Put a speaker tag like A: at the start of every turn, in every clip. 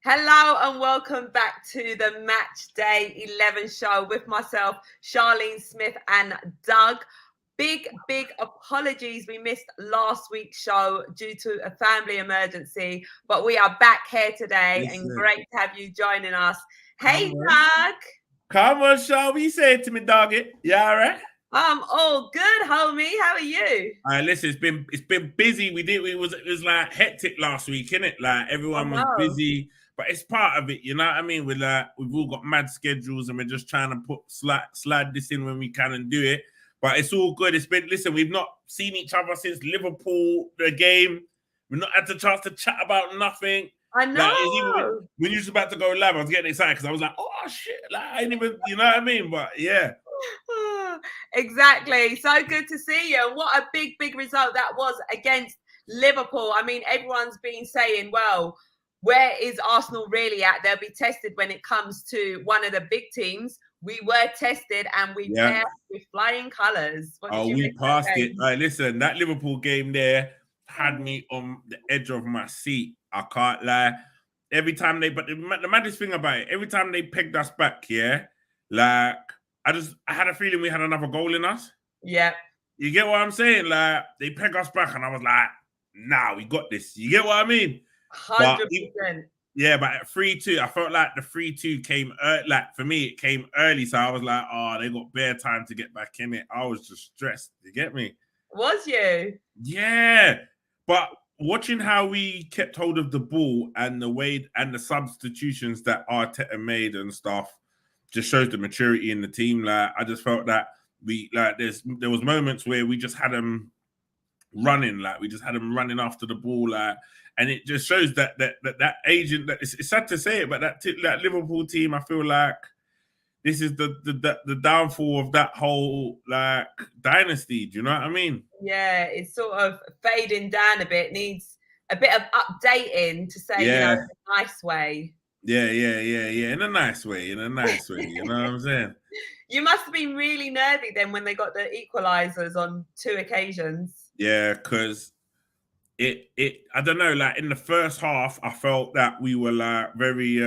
A: Hello and welcome back to the Matchday 11 show with myself, Charlene Smith and Doug. Big apologies. We missed last week's show due to a family emergency, but we are back here today and great to have you joining us. Hey, Doug.
B: Come on, Shaw. What you saying to me, doggy? You all right?
A: I'm all good, homie. How are you?
B: All right, listen, it's been busy. It was like hectic last week, innit? Like everyone was busy, but it's part of it, you know what I mean? We've all got mad schedules and we're just trying to slide this in when we can and do it. But it's all good. Listen, we've not seen each other since Liverpool, the game. We've not had the chance to chat about nothing.
A: I know.
B: Like, even when you was about to go live, I was getting excited because I was like, oh shit, like I didn't even, you know what I mean? But yeah.
A: Exactly. So good to see you. And what a big result that was against Liverpool. I mean, everyone's been saying, well, where is Arsenal really at? They'll be tested when it comes to one of the big teams. We were tested and we passed with flying colours.
B: We passed it. Right, listen, that Liverpool game there had me on the edge of my seat. I can't lie. Every time but the maddest thing about it, every time they pegged us back, like I had a feeling we had another goal in us.
A: Yeah.
B: You get what I'm saying? Like they peg us back and I was like, nah, we got this. You get what I mean?
A: 100%.
B: But at 3-2, I felt like the 3-2 came like for me, it came early. So I was like, oh, they got bare time to get back in it. I was just stressed. You get me?
A: Was you?
B: Yeah. But watching how we kept hold of the ball and the way and the substitutions that Arteta made and stuff just shows the maturity in the team. Like I just felt that there was moments where we just had them running, like we just had them running after the ball, like, and it just shows that agent. That it's sad to say it, but that Liverpool team, I feel like this is the downfall of that whole like dynasty. Do you know what I mean?
A: Yeah, it's sort of fading down a bit. Needs a bit of updating to say, in a nice way.
B: Yeah. In a nice way. You know what I'm saying?
A: You must have been really nervy then when they got the equalizers on 2 occasions.
B: Yeah, because I don't know, like in the first half, I felt that we were like very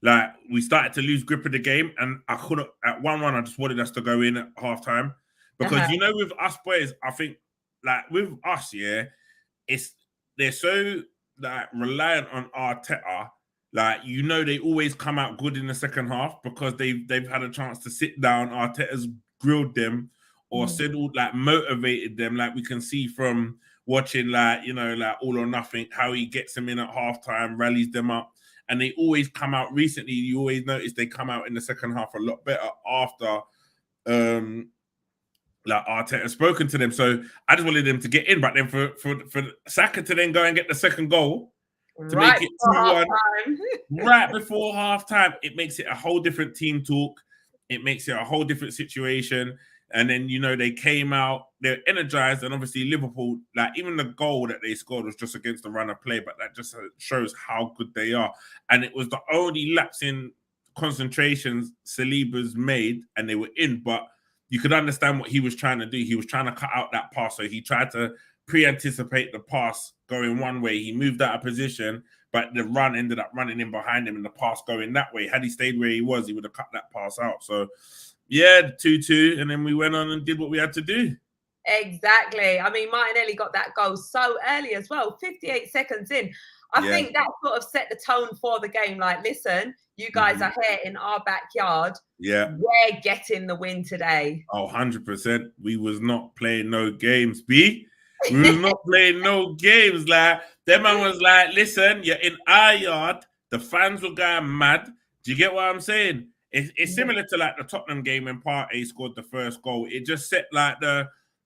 B: like we started to lose grip of the game, and I couldn't at 1-1. I just wanted us to go in at halftime because you know, with us boys, I think like with us, they're so like reliant on Arteta. Like, you know, they always come out good in the second half because they've had a chance to sit down. Arteta's grilled them or said all like motivated them. Like we can see from watching like, you know, like All or Nothing, how he gets them in at halftime, rallies them up. And they always come out recently. You always notice they come out in the second half a lot better after like Arteta has spoken to them. So I just wanted them to get in, but then for Saka to then go and get the second goal to make it 2-1 right before halftime, it makes it a whole different team talk. It makes it a whole different situation. And then, you know, they came out, they're energized, and obviously Liverpool, like even the goal that they scored was just against the run of play, but that just shows how good they are. And it was the only lapse in concentrations Saliba's made, and they were in, but you could understand what he was trying to do. He was trying to cut out that pass, so he tried to pre-anticipate the pass going one way. He moved out of position, but the run ended up running in behind him and the pass going that way. Had he stayed where he was, he would have cut that pass out. So, yeah, 2-2, and then we went on and did what we had to do.
A: Exactly. I mean, Martinelli got that goal so early as well, 58 seconds in. I think that sort of set the tone for the game. Like, listen, you guys are here in our backyard.
B: Yeah.
A: We're getting the win today.
B: Oh, 100%. We was not playing no games, B. We was not playing no games. Like, that man was like, listen, you're in our yard. The fans were going mad. Do you get what I'm saying? It's similar to like the Tottenham game when Partey scored the first goal. It just set like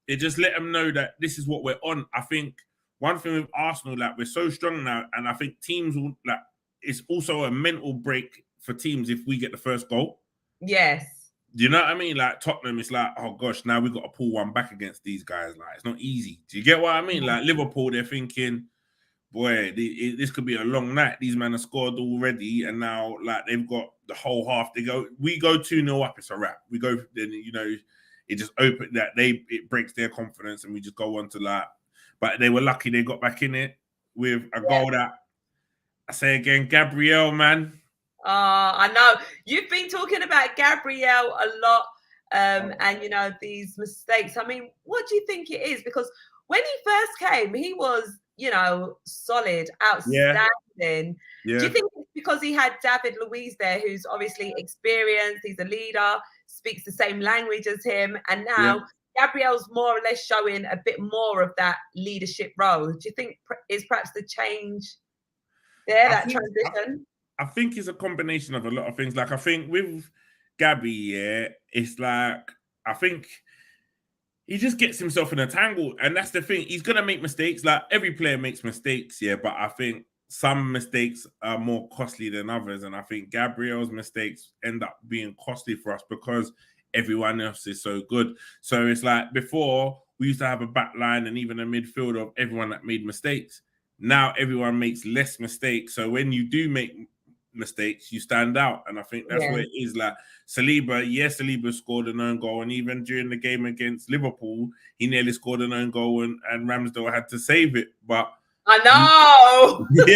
B: it just let them know that this is what we're on. I think one thing with Arsenal, like we're so strong now, and I think teams will like, it's also a mental break for teams if we get the first goal.
A: Yes.
B: Do you know what I mean? Like Tottenham, it's like, oh gosh, now we've got to pull one back against these guys. Like, it's not easy. Do you get what I mean? Like Liverpool, they're thinking, boy, this could be a long night. These men have scored already, and now like they've got the whole half. We go 2-0 up, it's a wrap. We go, then you know, it just opened that it breaks their confidence, and we just go on to like. But they were lucky they got back in it with a goal that I say again, Gabriel, man.
A: I know you've been talking about Gabriel a lot, and you know these mistakes. I mean, what do you think it is? Because when he first came, he was, you know, solid, outstanding.
B: Yeah.
A: Do you think it's because he had David Luiz there, who's obviously experienced, he's a leader, speaks the same language as him, and now Gabriel's more or less showing a bit more of that leadership role? Do you think is perhaps the change there, transition?
B: I think it's a combination of a lot of things. Like, I think with Gabby, it's like, I think he just gets himself in a tangle. And that's the thing. He's going to make mistakes. Like, every player makes mistakes, but I think some mistakes are more costly than others. And I think Gabriel's mistakes end up being costly for us because everyone else is so good. So it's like before, we used to have a back line and even a midfield of everyone that made mistakes. Now everyone makes less mistakes. So when you do make mistakes, you stand out. And I think that's what it is. Like Saliba scored an own goal. And even during the game against Liverpool, he nearly scored an own goal and Ramsdale had to save it. But
A: I know.
B: Do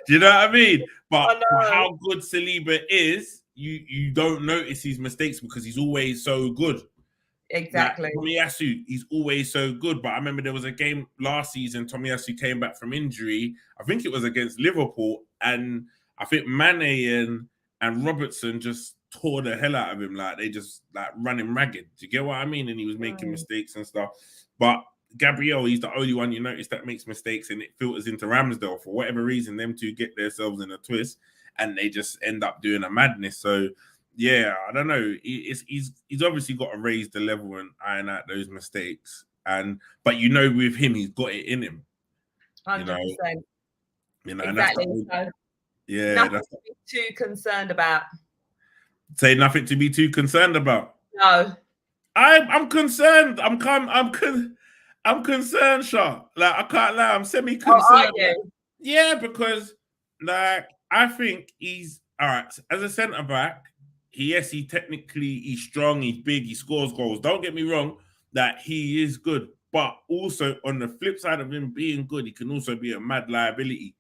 B: you know what I mean? But for how good Saliba is, you don't notice his mistakes because he's always so good.
A: Exactly.
B: Like, Tomiyasu, he's always so good. But I remember there was a game last season, Tomiyasu came back from injury. I think it was against Liverpool. And I think Mane and Robertson just tore the hell out of him. Like, they just like run him ragged. Do you get what I mean? And he was making mistakes and stuff. But Gabriel, he's the only one you notice that makes mistakes, and it filters into Ramsdale. For whatever reason, them two get themselves in a twist and they just end up doing a madness. So yeah, I don't know. He's obviously got to raise the level and iron out those mistakes. But you know, with him, he's got it in him.
A: 100%.
B: You know,
A: exactly.
B: nothing
A: to be too concerned about.
B: Say nothing to be too concerned about.
A: No,
B: I'm concerned. I'm concerned, Char. Like, I can't lie. I'm semi-concerned.
A: Oh, are you?
B: Yeah, because like I think he's all right as a centre back. He's strong, he's big, he scores goals. Don't get me wrong, that he is good. But also on the flip side of him being good, he can also be a mad liability.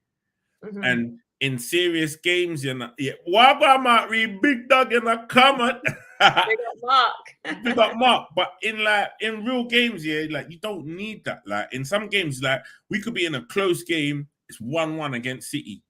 B: Mm-hmm. And in serious games, why about Mark Reed, big dog in the comment?
A: Big up Mark.
B: Big up Mark. But in real games, like, you don't need that. Like, in some games, like, we could be in a close game, it's 1-1 against City.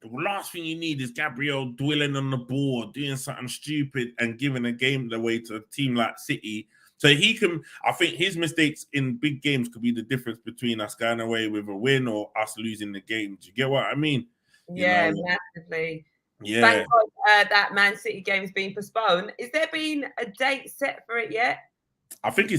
B: The last thing you need is Gabriel dwelling on the ball, doing something stupid and giving a game away to a team like City. So I think his mistakes in big games could be the difference between us going away with a win or us losing the game. Do you get what I mean?
A: Yeah, massively.
B: Yeah.
A: Thank God that Man City game's been postponed. Is there been a date set for it yet?
B: I think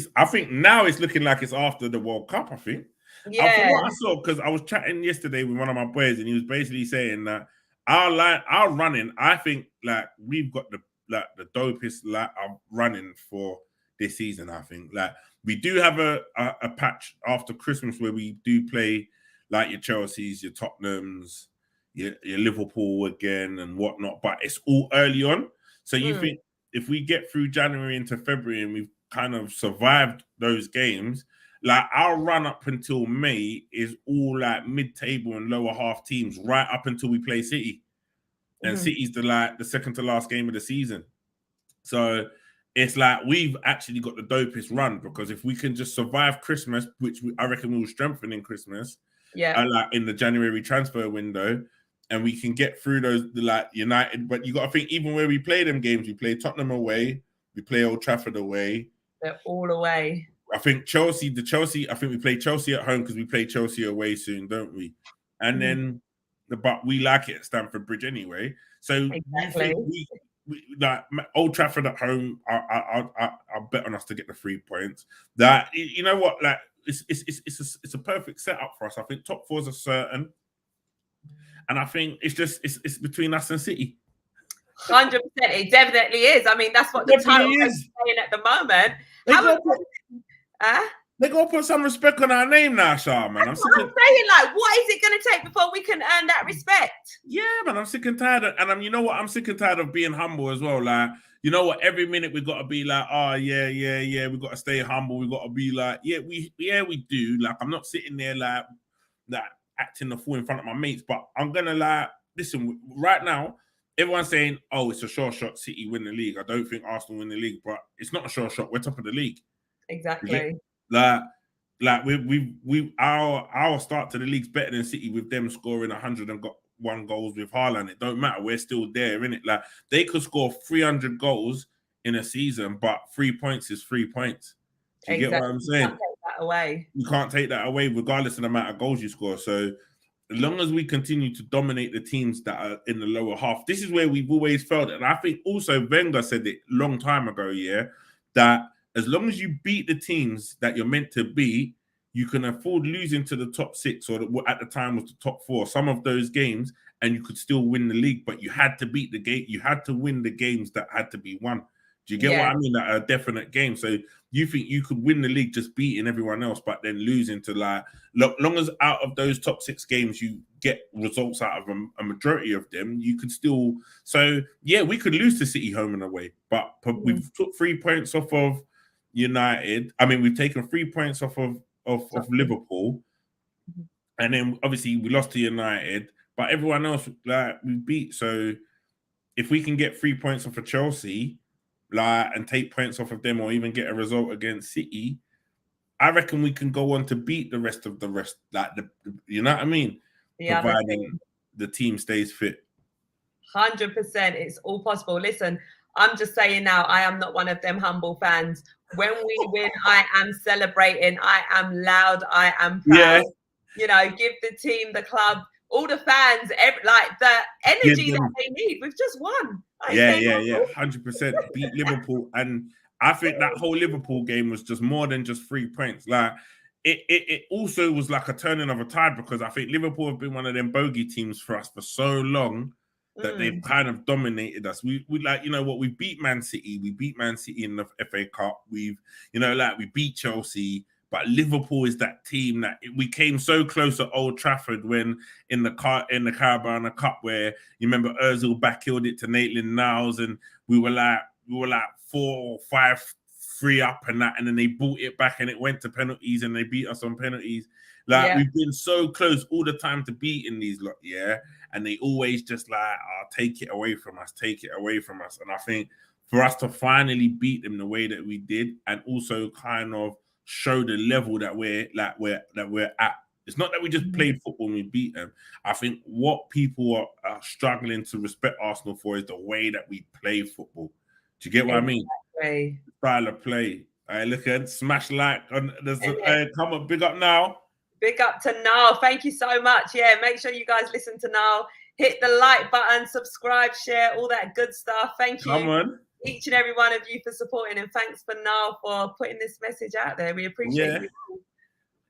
B: now it's looking like it's after the World Cup, I think.
A: Yeah.
B: From what I saw, because I was chatting yesterday with one of my boys, and he was basically saying that our running, I think, like, we've got the dopest running for this season. I think, like, we do have a patch after Christmas where we do play like your Chelseas, your Tottenhams, your Liverpool again and whatnot, but it's all early on. So you think if we get through January into February and we've kind of survived those games, like, our run up until May is all like mid-table and lower half teams, right up until we play City. And City's the second to last game of the season. So it's like we've actually got the dopest run, because if we can just survive Christmas, which I reckon we will strengthen in Christmas, like in the January transfer window, and we can get through those like United. But you got to think, even where we play them games, we play Tottenham away, we play Old Trafford away.
A: They're all away.
B: I think Chelsea, I think we play Chelsea at home because we play Chelsea away soon, don't we? And then, but we like it at Stamford Bridge anyway. So
A: exactly.
B: we like Old Trafford at home, I'll bet on us to get the 3 points. That, you know what, like, it's a perfect setup for us. I think top fours are certain, and I think it's between us and City.
A: 100%, it definitely is. I mean, that's what the title is saying at the moment.
B: They gotta put some respect on our name now, Char, man.
A: I'm saying, like, what is it going to take before we can earn that respect?
B: Yeah, man, I'm sick and tired of, and you know what? I'm sick and tired of being humble as well. Like, you know what? Every minute we got to be like, oh yeah, we got to stay humble. We got to be like, we do. Like, I'm not sitting there like that. acting the fool in front of my mates, but I'm gonna listen, right now, everyone's saying, oh, it's a sure shot City win the league. I don't think Arsenal win the league, but it's not a sure shot. We're top of the league.
A: Exactly.
B: Our start to the league's better than City with them scoring 101 goals with Haaland. It don't matter. We're still there, innit? Like, they could score 300 goals in a season, but 3 points is 3 points. Do you get what I'm saying?
A: You can't take that away.
B: You can't take that away regardless of the amount of goals you score. So as long as we continue to dominate the teams that are in the lower half, this is where we've always felt it. And I think also Wenger said it a long time ago, that as long as you beat the teams that you're meant to beat, you can afford losing to the top 6, or at the time was the top 4, some of those games, and you could still win the league. But you had to beat the game. You had to win the games that had to be won. Do you get what I mean? That a definite game. So you think you could win the league just beating everyone else, but then losing to long as out of those top 6 games you get results out of a majority of them, you could still. So yeah, we could lose to City home and away, but we've took 3 points off of United. I mean, we've taken 3 points off of Liverpool, and then obviously we lost to United, but everyone else we beat. So if we can get 3 points off of Chelsea, and take points off of them, or even get a result against City, I reckon we can go on to beat the rest. You know what I mean?
A: Yeah,
B: providing the team stays fit.
A: 100%, it's all possible. Listen, I'm just saying now, I am not one of them humble fans. When we win, I am celebrating. I am loud. I am proud. Yeah. Give the team, the club, all the fans, the energy that they need. We've just won.
B: 100%. Beat Liverpool, and I think that whole Liverpool game was just more than just 3 points. It also was like a turning of a tide, because I think Liverpool have been one of them bogey teams for us for so long that they've kind of dominated us. We beat Man City. We beat Man City in the FA Cup. We beat Chelsea. But Liverpool is that team that we came so close at Old Trafford when in the Carabao Cup, where you remember Ozil backhilled it to Maitland-Niles, and we were like 4 or 5-3 up and that, and then they brought it back and it went to penalties and they beat us on penalties. We've been so close all the time to beating these lot, and they always just take it away from us. And I think for us to finally beat them the way that we did, and also kind of show the level that we're at. It's not that we just played football and we beat them. I think what people are struggling to respect Arsenal for is the way that we play football. Do you get what I mean? Style of play. Look at smash on come on, big up now.
A: Big up to Niall. Thank you so much. Yeah, make sure you guys listen to Niall. Hit the like button, subscribe, share, all that good stuff. Thank you.
B: Come on.
A: Each and every one of you for supporting, and thanks for Niall for putting this message out there. We appreciate you.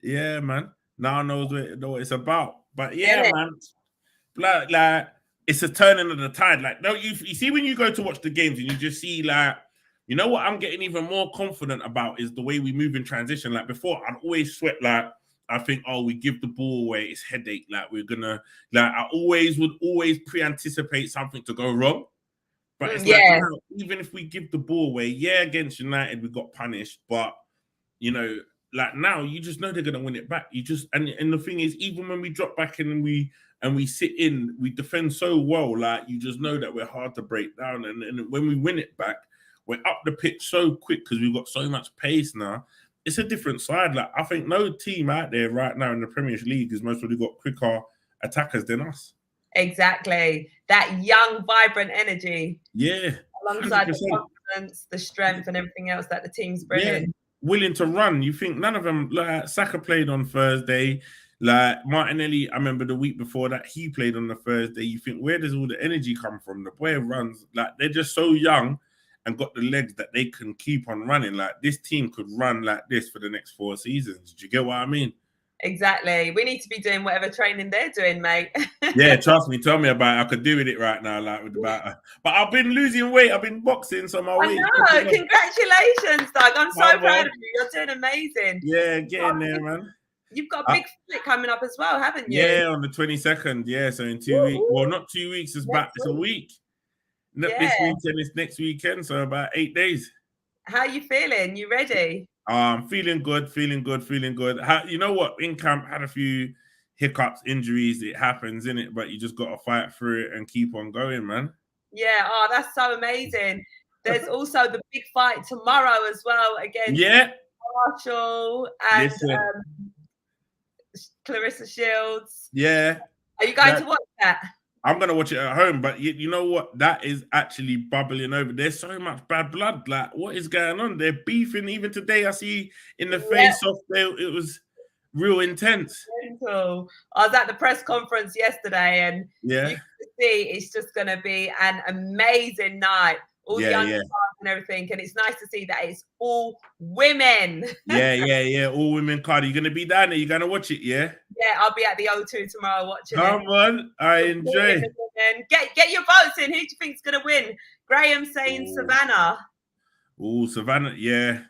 B: Yeah, man. Niall knows what it's about. But man, like it's a turning of the tide. Like, no, you see when you go to watch the games and you just see you know what I'm getting even more confident about is the way we move in transition. Like before, I'd always sweat I think, we give the ball away, it's headache. We're gonna I would always pre-anticipate something to go wrong. But it's now, even if we give the ball away, against United we got punished, but now you just know they're gonna win it back. And the thing is, even when we drop back in and we sit in, we defend so well. You just know that we're hard to break down. And when we win it back, we're up the pitch so quick because we've got so much pace now. It's a different side. I think no team out there right now in the Premier League has most probably got quicker attackers than us.
A: Exactly. That young, vibrant energy.
B: Yeah.
A: Alongside 100%. The confidence, the strength, and everything else that the team's bringing.
B: Willing to run. You think none of them, Saka played on Thursday. Martinelli, I remember the week before that, he played on the Thursday. You think, where does all the energy come from? The boy runs. They're just so young and got the legs that they can keep on running. This team could run like this for the next 4 seasons. Do you get what I mean?
A: Exactly. We need to be doing whatever training they're doing, mate.
B: Yeah, trust me. Tell me about it. I could do with it right now, but I've been losing weight. I've been boxing, so my weight.
A: I know. Congratulations, Doug. I'm so proud of you. You're doing amazing.
B: Yeah, getting there, man.
A: You've got a big fight coming up as well, haven't you?
B: Yeah, on the 22nd. Yeah, so in 2 weeks. Well, not 2 weeks. It's a week. This weekend is next weekend, so about 8 days.
A: How are you feeling? You ready?
B: Feeling good. You know what? In camp, had a few hiccups, injuries, it happens, innit? But you just got to fight through it and keep on going, man.
A: Yeah, oh, that's so amazing. There's also the big fight tomorrow as well against Marshall and Clarissa Shields.
B: Yeah.
A: Are you going to watch that?
B: I'm going to watch it at home, but you know what? That is actually bubbling over. There's so much bad blood. Like, what is going on? They're beefing. Even today, I see in the face-off, it was real intense.
A: I was at the press conference yesterday, and you can see it's just going to be an amazing night. All the young stars and everything, and it's nice to see that it's all women.
B: Yeah. All women card. Are you going to be down there? You going to watch it? Yeah,
A: I'll be at the O2 tomorrow watching
B: Come on, I enjoy.
A: Get your votes in. Who do you think's going to win? Graham saying Savannah.
B: Oh, Savannah, yeah.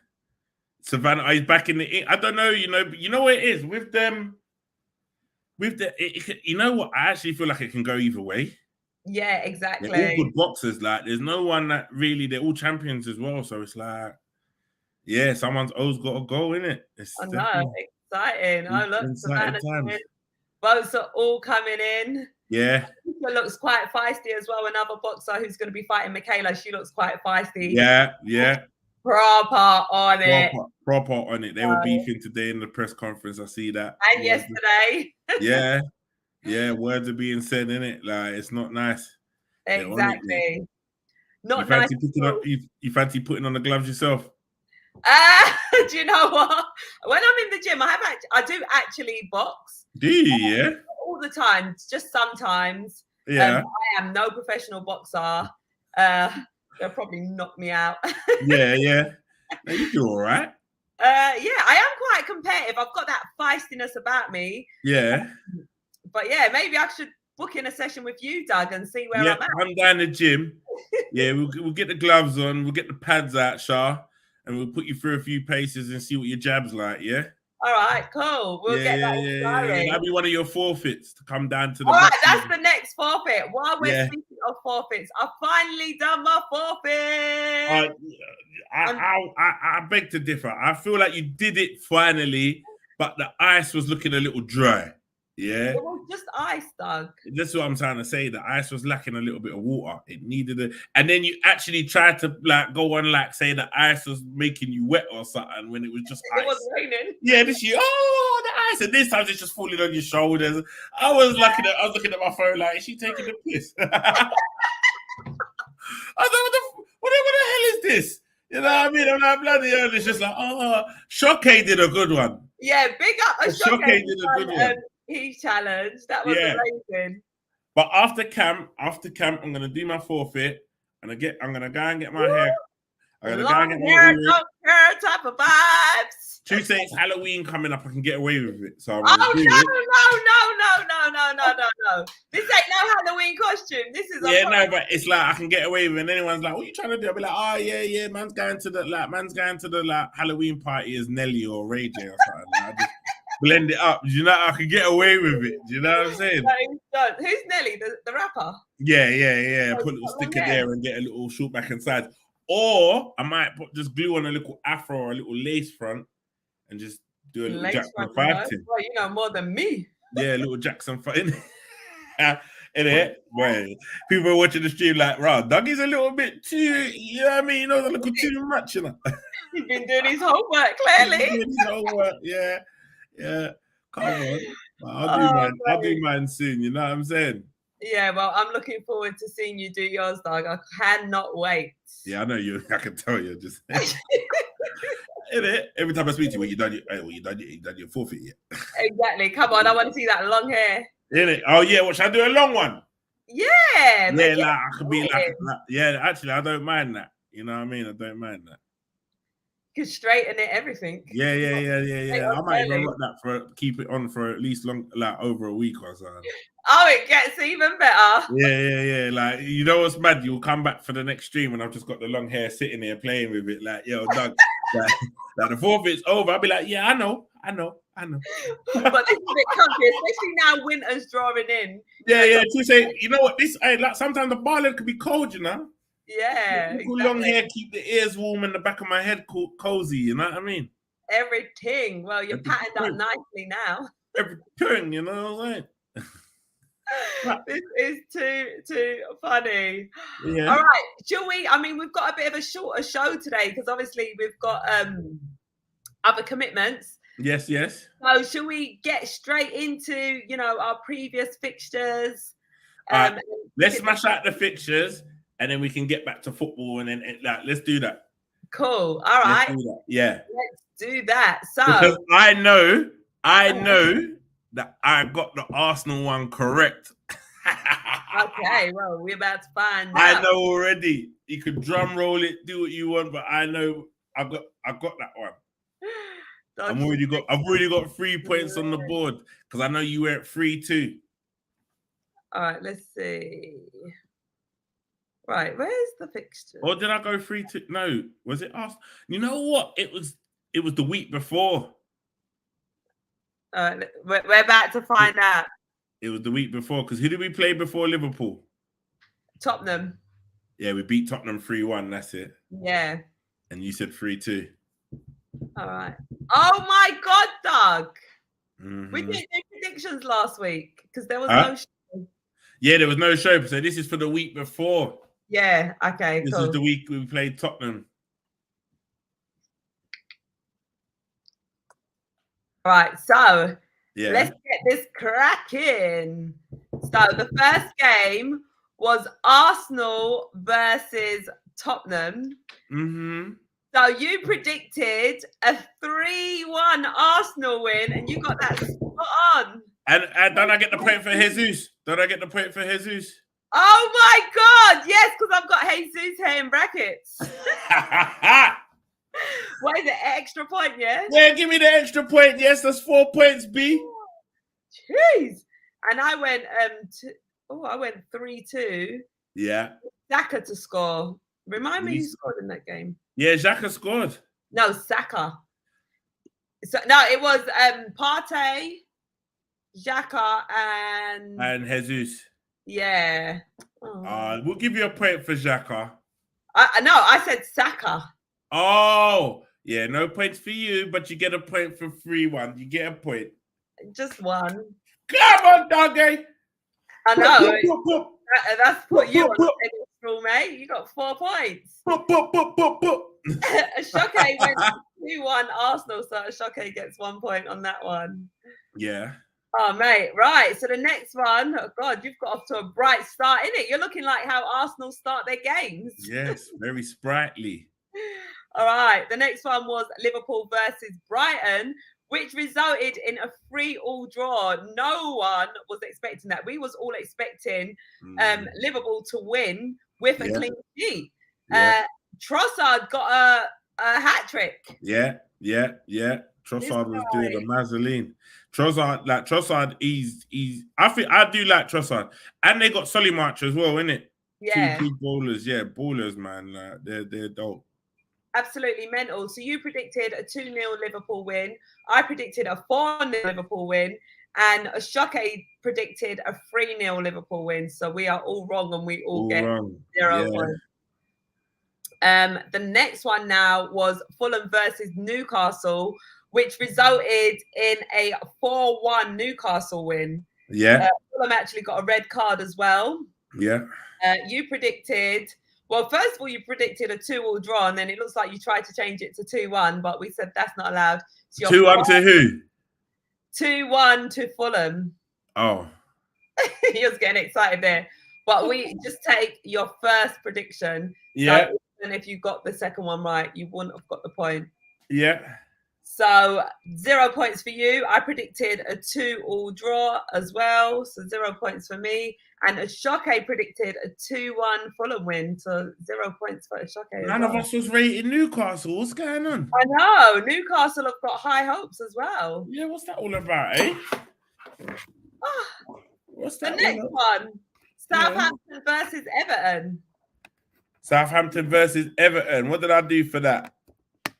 B: Savannah is back in the. I don't know, you know what it is with them. You know what? I actually feel like it can go either way.
A: Yeah, exactly.
B: They're all good boxers. Like, there's no one that really. They're all champions as well. So it's like, yeah, someone's always got to go, innit?
A: I know, exciting. Oh, look, Savannah. Votes are all coming in.
B: Yeah.
A: She looks quite feisty as well. Another boxer who's going to be fighting Michaela. She looks quite feisty.
B: Yeah.
A: Proper on it.
B: They were beefing today in the press conference. I see that.
A: And yesterday.
B: Yeah. Words are being said, innit? Like, it's not nice.
A: Exactly. Not nice.
B: You fancy putting on the gloves yourself?
A: Do you know what? When I'm in the gym, I do actually box.
B: Do you? Yeah.
A: All the time, just sometimes.
B: Yeah.
A: I am no professional boxer. They'll probably knock me out.
B: Yeah. No, you do all right.
A: I am quite competitive. I've got that feistiness about me.
B: Yeah.
A: But yeah, maybe I should book in a session with you, Doug, and see where I'm at.
B: I'm down the gym. Yeah, we'll get the gloves on. We'll get the pads out, Char, and we'll put you through a few paces and see what your jab's like. Yeah.
A: All right, cool. We'll get that.
B: That'll be one of your forfeits to come down to the.
A: All right, that's the next forfeit. While we're speaking of forfeits, I've finally done my forfeit.
B: I beg to differ. I feel like you did it finally, but the ice was looking a little dry. Yeah,
A: it was just ice, Doug.
B: That's what I'm trying to say. The ice was lacking a little bit of water. It needed it, and then you actually tried to go on say the ice was making you wet or something when it was just ice.
A: It was raining.
B: Yeah, the ice, and this time it's just falling on your shoulders. I was looking at my phone like, is she taking the piss? I thought, what the hell is this? You know what I mean? I'm like, bloody hell. It's just like, Shockey did a good one.
A: Yeah, big up
B: Shockey did a good one.
A: He challenged. That was amazing.
B: But after camp, I'm gonna do my forfeit. I'm gonna go and get my hair. I'm gonna go and get my hair.
A: Long hair type of vibes.
B: Tuesday, it's Halloween coming up. I can get away with it. So
A: no. This ain't no Halloween costume. This is
B: but it's like I can get away with it. And anyone's like, what are you trying to do? I'll be like, oh yeah, man's going to the Halloween party as Nelly or Ray J or something. I just blend it up. You know, I can get away with it. Do you know what I'm saying?
A: Who's Nelly? The rapper?
B: Yeah. Put a little sticker there and get a little short back and sides. Or I might just glue on a little afro or a little lace front and just do a little Jackson 5 thing.
A: Well, you know more than me.
B: Yeah, a little Jackson 5 in it. Well, people are watching the stream like, Dougie's a little bit too, you know what I mean? You know, a little too much, you know.
A: He's been doing his homework, clearly.
B: Yeah. Come on. I'll do mine soon, you know what I'm saying?
A: Yeah, well, I'm looking forward to seeing you do yours, Doug. I cannot wait.
B: Yeah, I know you. I can tell you. Just every time I speak to you, you done your forfeit yet?
A: Exactly. Come on, I want to see that long hair.
B: Innit? Oh yeah, what should I do? A long one?
A: Yeah.
B: Yeah, like I could be like yeah. Actually, I don't mind that. You know what I mean? I don't mind that.
A: You can straighten it, everything.
B: Yeah. I might even want that keep it on for at least over a week or something.
A: Oh, it gets even better.
B: Yeah. Like, you know what's mad? You'll come back for the next stream and I've just got the long hair sitting there playing with it. Like, yo, Doug, like the forfeit's over. I'll be like, yeah, I know.
A: But this is a bit comfy, especially now winter's drawing in.
B: Yeah. To say, you know what? Sometimes the bar could be cold, you know?
A: Yeah. Exactly.
B: Long hair, keep the ears warm and the back of my head cozy, you know what I mean?
A: Everything. Well, you're patterned up nicely now.
B: everything, you know what I'm saying?
A: This is too funny.
B: Yeah.
A: All right, shall we? I mean, we've got a bit of a shorter show today because obviously we've got other commitments.
B: Yes.
A: So shall we get straight into our previous fixtures?
B: Let's smash out the fixtures and then we can get back to football and then let's do that.
A: Cool. All right.
B: Let's do that. Yeah.
A: Let's do that. So
B: because I know that I got the Arsenal one correct.
A: Okay, well, we're about to find out.
B: I know already. You could drum roll it, do what you want, but I know I've got that one. I've already got 3 points on the board because I know you went 3-2.
A: All right, let's see. Right, where's the fixture?
B: Or did I go 3-2? No, was it us? You know what? It was the week before.
A: We're about to find out.
B: It was the week before because who did we play before Liverpool?
A: Tottenham.
B: Yeah, we beat Tottenham 3-1. That's it.
A: Yeah.
B: And you said 3-2.
A: All right. Oh my God, Doug.
B: Mm-hmm.
A: We didn't do predictions last week because there was no show.
B: Yeah, there was no show. So this is for the week before.
A: Yeah. Okay.
B: This is the week we played Tottenham.
A: All right. So
B: yeah,
A: let's get this cracking. So the first game was Arsenal versus Tottenham.
B: Mm-hmm.
A: So you predicted a 3-1 Arsenal win, and you got that spot on.
B: And don't I get the point for Jesus? Don't I get the point for Jesus?
A: Oh my God! Yes, because I've got Jesus here in brackets. What is it? Extra point, yeah?
B: Yeah, give me the extra point. Yes, that's 4 points, B.
A: Jeez. And I went I went 3-2.
B: Yeah.
A: Saka to score. Remind me who scored in that game.
B: Yeah, Xhaka scored.
A: No, Saka. So no, it was Partey, Xhaka, and
B: Jesus.
A: Yeah.
B: We'll give you a point for Xhaka.
A: I said Saka.
B: Oh, yeah, no points for you, but you get a point for 3-1. You get a point.
A: Just one.
B: Come on, doggy.
A: I know. That's put you on the pedestal, mate. You got 4 points. Shoke went 2-1 Arsenal, so Shoke gets 1 point on that one.
B: Yeah.
A: Oh, mate. Right. So the next one, oh God, you've got off to a bright start, innit? You're looking like how Arsenal start their games.
B: Yes, very sprightly.
A: All right. The next one was Liverpool versus Brighton, which resulted in a 3-3 draw. No one was expecting that. We was all expecting Liverpool to win with a clean sheet. Yeah. Trossard got a hat trick.
B: Yeah. Trossard was doing a Mazzoline. Trossard, he's. I think I do like Trossard, and they got Solly March as well, innit?
A: Yeah.
B: 2 big bowlers, ballers, man. They're dope.
A: Absolutely mental. So you predicted a 2-0 Liverpool win. I predicted a 4-0 Liverpool win, and Shoke predicted a 3-0 Liverpool win. So we are all wrong, and we all get wrong. 0 points. The next one now was Fulham versus Newcastle, which resulted in a 4-1 Newcastle win.
B: Yeah.
A: Fulham actually got a red card as well.
B: Yeah.
A: You predicted, well, first of all, you predicted a 2-2 draw, and then it looks like you tried to change it to 2-1, but we said that's not allowed. So
B: 2-1 to who?
A: 2-1 to Fulham.
B: Oh.
A: He was getting excited there. But we just take your first prediction.
B: Yeah.
A: So, and if you got the second one right, you wouldn't have got the point.
B: Yeah.
A: So 0 points for you. I predicted a 2-2 draw as well. So 0 points for me. And Shoke predicted a 2-1 Fulham win. So 0 points for Shoke.
B: None of us was rating Newcastle. What's going on?
A: I know. Newcastle have got high hopes as well.
B: Yeah, what's that all about, eh? What's that?
A: The next one. Southampton versus Everton.
B: Southampton versus Everton. What did I do for that?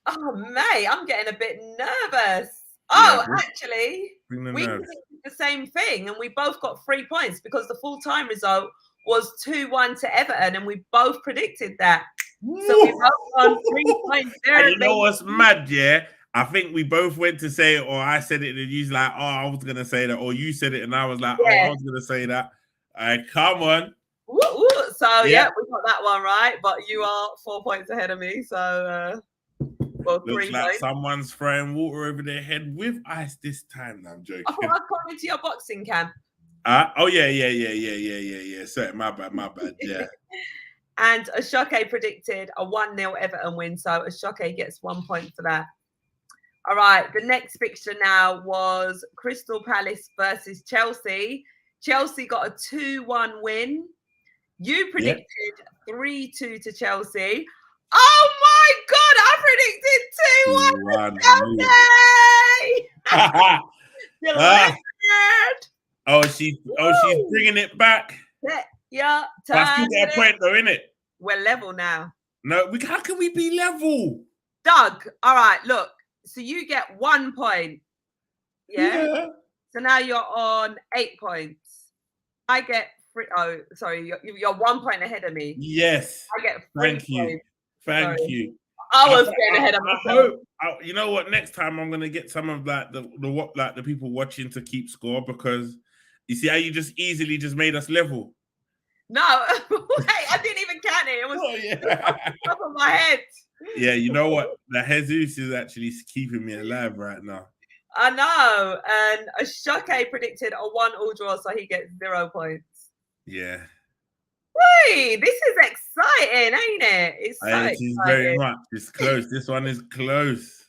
A: Oh, mate, I'm getting a bit nervous. Oh, actually, we predicted the same thing, and we both got 3 points because the full-time result was 2-1 to Everton, and we both predicted that. So we both won 3 points there.
B: And you know what's mad, yeah? I think we both went to say it, or I said it, and you was like, "Oh, I was gonna say that," or you said it, and I was like, "Oh, I was gonna say that." All right, come on.
A: Woo, woo. So yeah, we got that one right, but you are 4 points ahead of me. So well,
B: looks
A: 3
B: like
A: points.
B: Someone's throwing water over their head with ice this time. No, I'm joking.
A: I thought I was coming to your boxing camp.
B: Oh yeah. Sorry, my bad. Yeah.
A: And Ashoke predicted a 1-0 Everton win, so Ashoke gets 1 point for that. All right, the next fixture now was Crystal Palace versus Chelsea. Chelsea got a 2-1 win. You predicted 3-2 to Chelsea. Oh my God, I predicted 2-1 to Chelsea!
B: She's bringing it back.
A: Yeah,
B: I still get a point though, innit?
A: We're level now.
B: No, how can we be level?
A: Doug, all right, look. So you get 1 point. Yeah. So now you're on 8 points. I get 3. Oh, sorry, you're 1 point ahead of me.
B: Yes.
A: I get 3 points.
B: Thank you.
A: I was getting ahead of myself.
B: You know what? Next time I'm gonna get some of like the people watching to keep score, because you see how you just easily just made us level.
A: No, hey, I didn't even count it. It was top of my head.
B: Yeah, you know what? The Jesus is actually keeping me alive right now.
A: I know. And Ashoke predicted a 1-1 draw, so he gets 0 points.
B: Yeah.
A: Wait, this is exciting, ain't it? It
B: is very much. It's close. This one is close.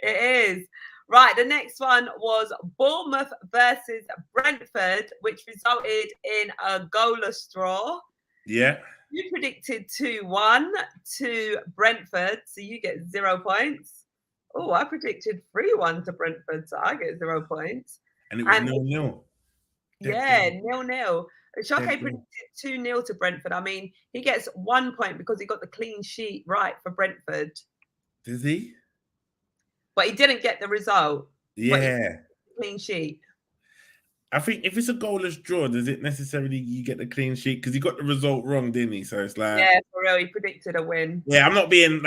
A: It is. Right, the next one was Bournemouth versus Brentford, which resulted in a goalless draw.
B: Yeah.
A: You predicted 2-1 to Brentford, so you get 0 points. Oh, I predicted 3-1 to Brentford, so I get 0 points.
B: And it was 0-0.
A: Yeah, 0-0. Ashoke predicted 2-0 to Brentford. I mean, he gets 1 point because he got the clean sheet right for Brentford.
B: Does he?
A: But he didn't get the result.
B: Yeah.
A: Clean sheet.
B: I think if it's a goalless draw, does it necessarily you get the clean sheet? Because he got the result wrong, didn't he? So it's like,
A: yeah, for real, he predicted a win.
B: Yeah, I'm not being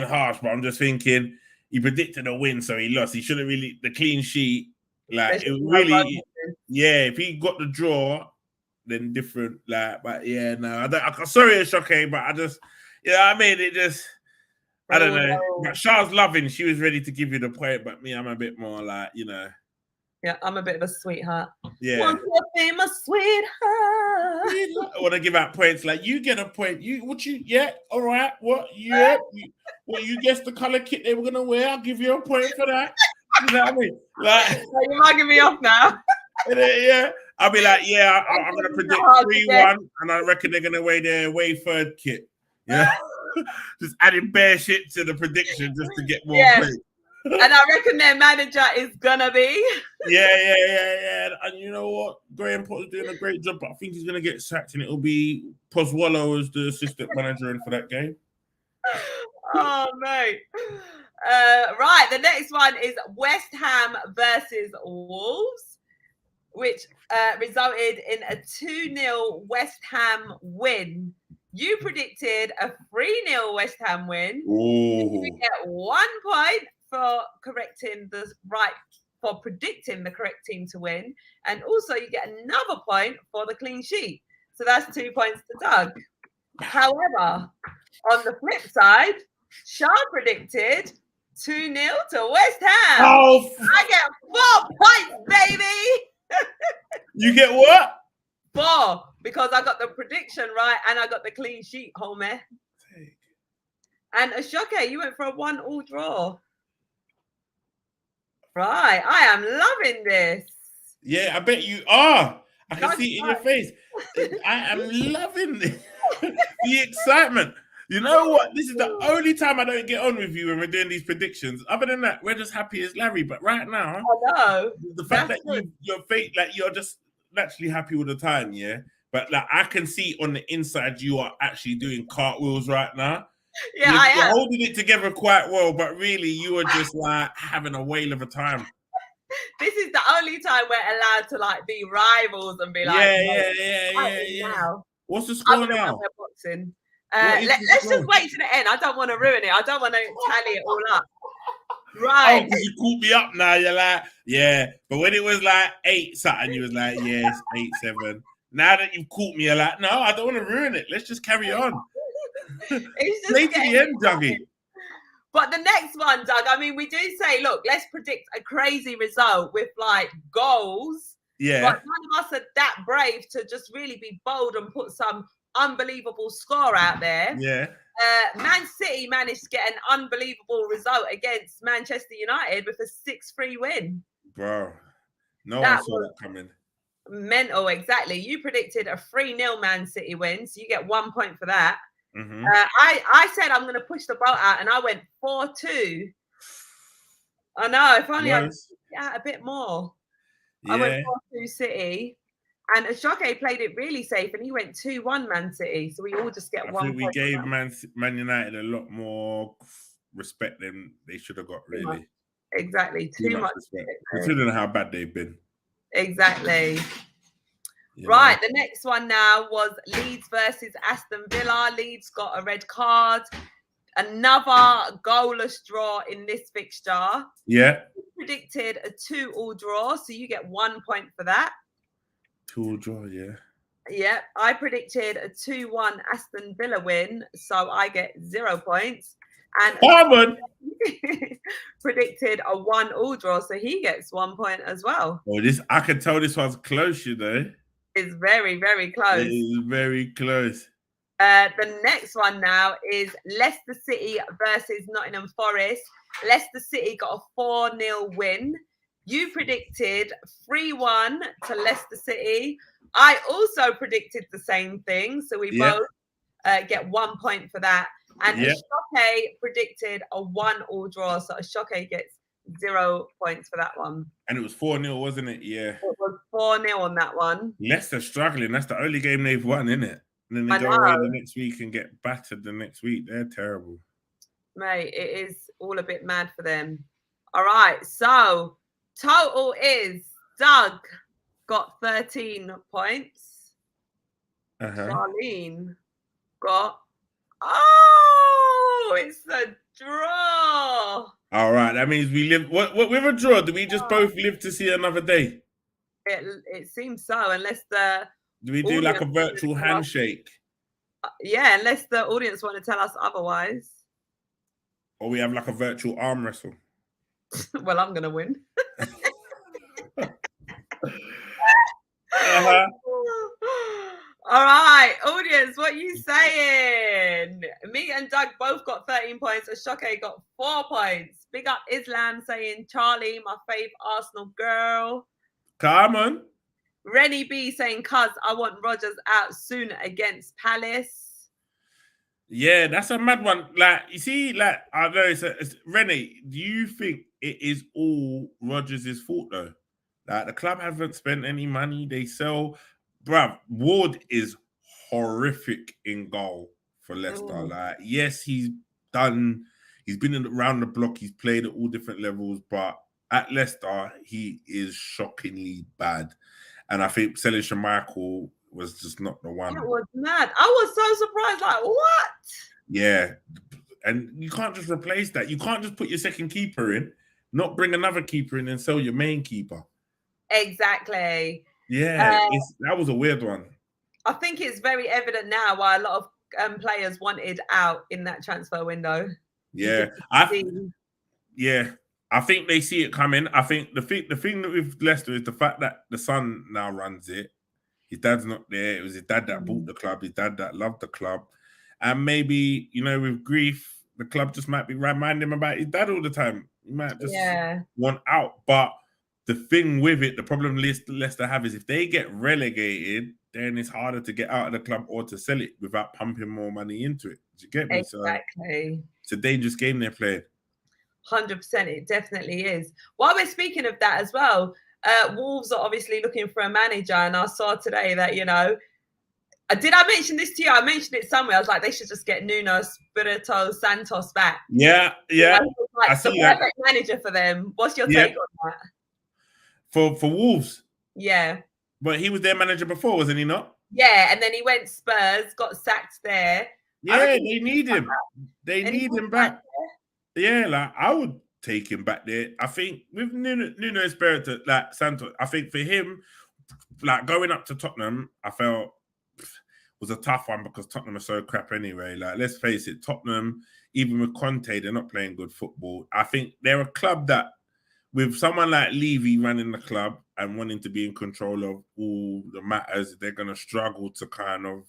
B: harsh, but I'm just thinking he predicted a win, so he lost. He shouldn't really the clean sheet. Like it really, yeah. If he got the draw, then different. Like, but yeah, no, I'm sorry, Ashoke, but I just, I mean, it just. I don't know. But Char's loving. She was ready to give you the point, but me, I'm a bit more like,
A: Yeah, I'm a bit of a sweetheart.
B: Yeah.
A: Want to be my sweetheart.
B: I want to give out points. Like, you get a point. All right. What? Yeah. You guessed the color kit they were going to wear. I'll give you a point for that. You know what I mean? Like,
A: you're mugging me off now.
B: Yeah. I'll be like, I'm going to predict 3-1, and I reckon they're going to wear their away third kit. Yeah. Just adding bare shit to the prediction just to get more points.
A: And I reckon their manager is gonna be.
B: Yeah. And you know what? Graham Potter's doing a great job, but I think he's gonna get sacked, and it'll be Pozuelo as the assistant manager for that game.
A: Oh mate. Right, the next one is West Ham versus Wolves, which resulted in a 2-0 West Ham win. You predicted a 3-0 West Ham win.
B: Ooh.
A: You get 1 point for predicting the correct team to win, and also you get another point for the clean sheet. So that's 2 points to Doug. However, on the flip side, Char predicted 2-0 to West Ham.
B: Oh,
A: I get 4 points, baby.
B: You get what?
A: 4, because I got the prediction right and I got the clean sheet, homie. And Ashoke, you went for a 1-1 draw. Right, I am loving this.
B: Yeah, I bet you are. I can see it in your face. I am loving this. The excitement. You know what? This is the only time I don't get on with you when we're doing these predictions. Other than that, we're just happy as Larry. But right now,
A: I know.
B: The fact that you're fake, like you're just naturally happy all the time, yeah. But like I can see on the inside, you are actually doing cartwheels right now.
A: Yeah,
B: you're holding it together quite well, but really you are just like having a whale of a time.
A: This is the only time we're allowed to like be rivals and be like,
B: yeah. Now. What's the score now?
A: Boxing. Let's just wait to the end. I don't want to ruin it. I don't want to tally it all up. Right.
B: Oh, because you caught me up now. You're like, yeah. But when it was like 8 something, you was like, yes, 8-7. Now that you've caught me, you're like, no, I don't want to ruin it. Let's just carry on.
A: It's just
B: play to the end, Dougie.
A: But the next one, Doug, I mean, we do say, look, let's predict a crazy result with like goals.
B: Yeah.
A: But none of us are that brave to just really be bold and put some unbelievable score out there.
B: Yeah.
A: Man City managed to get an unbelievable result against Manchester United with a 6-3 win.
B: Bro, no one saw that coming.
A: Mental, exactly. You predicted a 3-0 Man City win, so you get 1 point for that.
B: Mm-hmm.
A: I said I'm going to push the boat out, and I went 4-2. I know, if only I could get out a bit more. Yeah. I went 4-2 City. And Ashoke played it really safe, and he went 2-1 Man City. So we all just get 1 point. I think
B: we gave Man United a lot more respect than they should have got, really.
A: Exactly. Too much
B: respect, considering how bad they've been.
A: Exactly. Right, the next one now was Leeds versus Aston Villa. Leeds got a red card. Another goalless draw in this fixture.
B: Yeah.
A: You predicted a 2-2 draw, so you get 1 point for that.
B: 2-2 draw, yeah.
A: Yeah, I predicted a 2-1 Aston Villa win, so I get 0 points. And predicted a 1-1 draw, so he gets 1 point as well.
B: Oh, I can tell this one's close, you know.
A: It's very, very close.
B: It is very close.
A: The next one now is Leicester City versus Nottingham Forest. Leicester City got a 4-0 win. You predicted 3-1 to Leicester City. I also predicted the same thing, so we both get 1 point for that. And Ashoke predicted a 1-1 draw, so Ashoke gets 0 points for that one.
B: And it was 4-0, wasn't it? Yeah.
A: It was 4-0 on that one.
B: Leicester struggling. That's the only game they've won, isn't it? And then they go away the next week and get battered the next week. They're terrible.
A: Mate, it is all a bit mad for them. All right, so total is Doug got 13 points. Charlene got... Oh, it's a draw.
B: All right, that means we live. What with a draw? Do we just both live to see another day?
A: It seems so, unless the.
B: Do we do like a virtual handshake?
A: Yeah, unless the audience want to tell us otherwise.
B: Or we have like a virtual arm wrestle.
A: Well, I'm gonna win. All right, audience, what you saying? Me and Doug both got 13 points. Ashoke got 4 points. Big up Islam saying Charlie, my fave Arsenal girl.
B: Come on.
A: Rennie B saying, cuz I want Rodgers out soon against Palace.
B: Yeah, that's a mad one. Like, you see, like, I know it's Rennie, do you think it is all Rodgers' fault though? Like, the club haven't spent any money. They sell. Bruv, Ward is horrific in goal for Leicester. Like, yes, he's been around the block. He's played at all different levels, but at Leicester, he is shockingly bad. And I think selling Schmeichel was just not the one.
A: It was mad. I was so surprised. Like, what?
B: Yeah. And you can't just replace that. You can't just put your second keeper in, not bring another keeper in and sell your main keeper.
A: Exactly.
B: Yeah, that was a weird one.
A: I think it's very evident now why a lot of players wanted out in that transfer window.
B: Yeah, I think they see it coming. I think the thing that with Leicester is the fact that the son now runs it. His dad's not there. It was his dad that bought the club. His dad that loved the club, and maybe with grief, the club just might be reminding him about his dad all the time. He might just want out, but. The thing with it, the problem Leicester have is if they get relegated, then it's harder to get out of the club or to sell it without pumping more money into it. Do you get me?
A: Exactly.
B: So it's a dangerous game they're playing.
A: 100%, it definitely is. While we're speaking of that as well, Wolves are obviously looking for a manager, and I saw today that, did I mention this to you? I mentioned it somewhere. I was like, they should just get Nuno Espirito Santos back.
B: Yeah.
A: I see the perfect manager for them. What's your take on that?
B: For Wolves?
A: Yeah.
B: But he was their manager before, wasn't he not?
A: Yeah, and then he went Spurs, got sacked there.
B: Yeah, they need him. They need him back. Yeah, like I would take him back there. I think with Nuno Espirito, like Santos, I think for him, like going up to Tottenham, I felt was a tough one because Tottenham are so crap anyway. Like, let's face it, Tottenham, even with Conte, they're not playing good football. I think they're a club that, with someone like Levy running the club and wanting to be in control of all the matters, they're going to struggle to kind of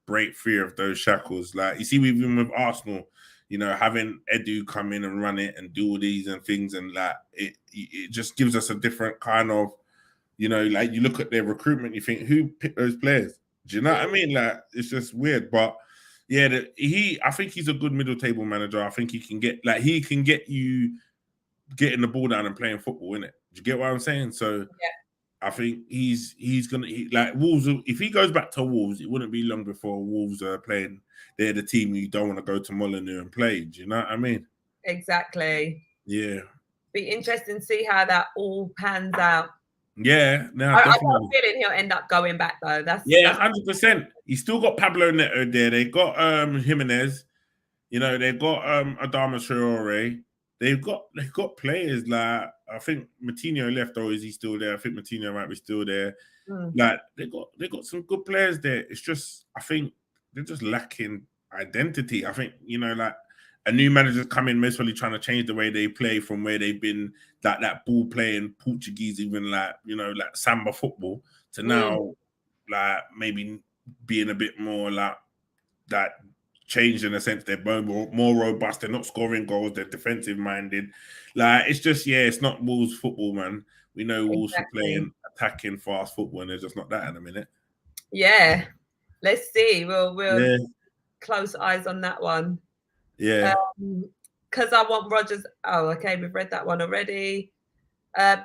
B: break free of those shackles. Like, you see, even with Arsenal, you know, having Edu come in and run it and do all these and things, and like it just gives us a different kind of, you know, like you look at their recruitment, you think, who picked those players? Do you know what I mean? Like, it's just weird. But yeah, I think he's a good middle table manager. I think he can get you getting the ball down and playing football, innit? Do you get what I'm saying? So
A: yeah.
B: I think he's gonna like Wolves. If he goes back to Wolves, it wouldn't be long before Wolves are playing. They're the team you don't want to go to Molineux and play. Do you know what I mean?
A: Exactly.
B: Yeah.
A: Be interesting to see how that all pans out.
B: Yeah, no,
A: I got a feeling he'll end up going back though. That's
B: 100%. He's still got Pablo Neto there. They got Jimenez. You know, they've got Adama Traore. They've got players like, I think Matinho left, or is he still there? I think Matinho might be still there. Like, they got some good players there. It's just, I think they're just lacking identity. I think, you know, like, a new manager's come in, most probably trying to change the way they play from where they've been, like that ball playing Portuguese, even like, you know, like samba football, to now like maybe being a bit more like that, changed in a sense. They're more robust. They're not scoring goals. They're defensive minded. Like, it's just, it's not Wolves football, man. We know Wolves for playing attacking fast football, and they're just not that in a minute.
A: Yeah, let's see. We'll close eyes on that one.
B: Yeah.
A: Because I want Rogers. Oh, okay, we've read that one already.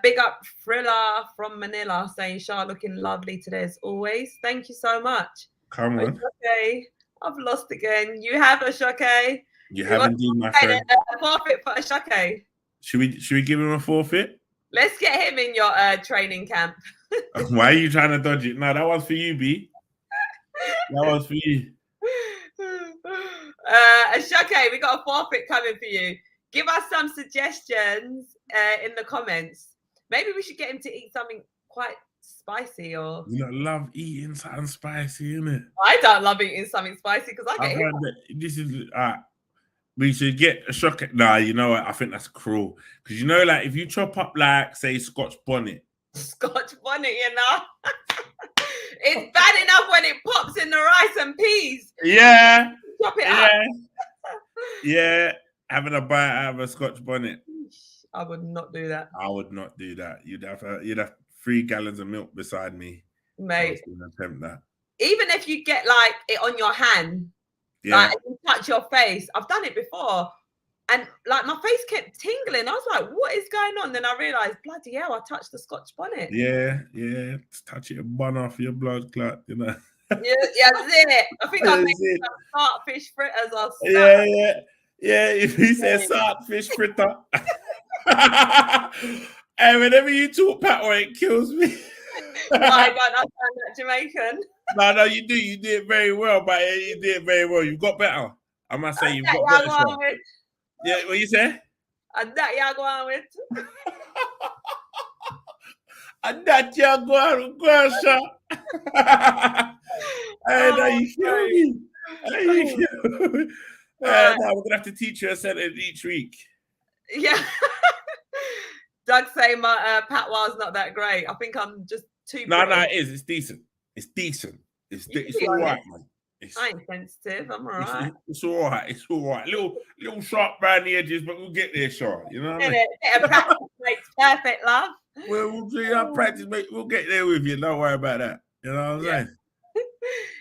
A: Big up Thriller from Manila saying, Char looking lovely today as always. Thank you so much.
B: Come on.
A: Okay, I've lost again. You have a Shake.
B: You have indeed, my friend.
A: A forfeit for a Shake.
B: Should we give him a forfeit?
A: Let's get him in your training camp.
B: Why are you trying to dodge it? No, that one's for you, B. That one's for you.
A: Shake, we got a forfeit coming for you. Give us some suggestions in the comments. Maybe we should get him to eat something quite spicy, or
B: you don't love eating something spicy, innit?
A: I don't love eating something spicy because I get
B: this is we should get a Shake. Nah, you know what? I think that's cruel. Because you know, like, if you chop up, like, say, Scotch bonnet.
A: Scotch bonnet, you know. It's bad enough when it pops in the rice and peas.
B: Yeah.
A: Chop it up.
B: Yeah. Having a bite out of a Scotch bonnet.
A: I would not do that.
B: I would not do that. You'd have 3 gallons of milk beside me,
A: mate.
B: Attempt that.
A: Even if you get like it on your hand, like you touch your face. I've done it before, and like my face kept tingling. I was like, "What is going on?" Then I realized, bloody hell, I touched the Scotch bonnet.
B: Yeah. Touch it and bun off your blood clot, you know.
A: Yeah, that's it. I think I'm making some saltfish fritters or
B: something. Yeah. If he says saltfish fritter. And whenever you talk patois, it kills me.
A: I don't understand that Jamaican.
B: No, you do. You did it very well, but you did it very well. You got better. I must say, you've got better. Yeah, what you say?
A: And that you're going with.
B: And that you're going with, Sha. Hey, you kill me. Now we're going to have to teach you a sentence each week. Yeah.
A: Doug saying my patois is not that great. I think I'm just too.
B: No, it is. It's decent. It's all right, man.
A: I ain't sensitive. I'm all right.
B: It's all right. It's all right. Little sharp around the edges, but we'll get there, Char. You know what I mean?
A: Practice makes perfect, love.
B: We'll do our practice, mate. We'll get there with you. Don't worry about that. You know what I'm saying?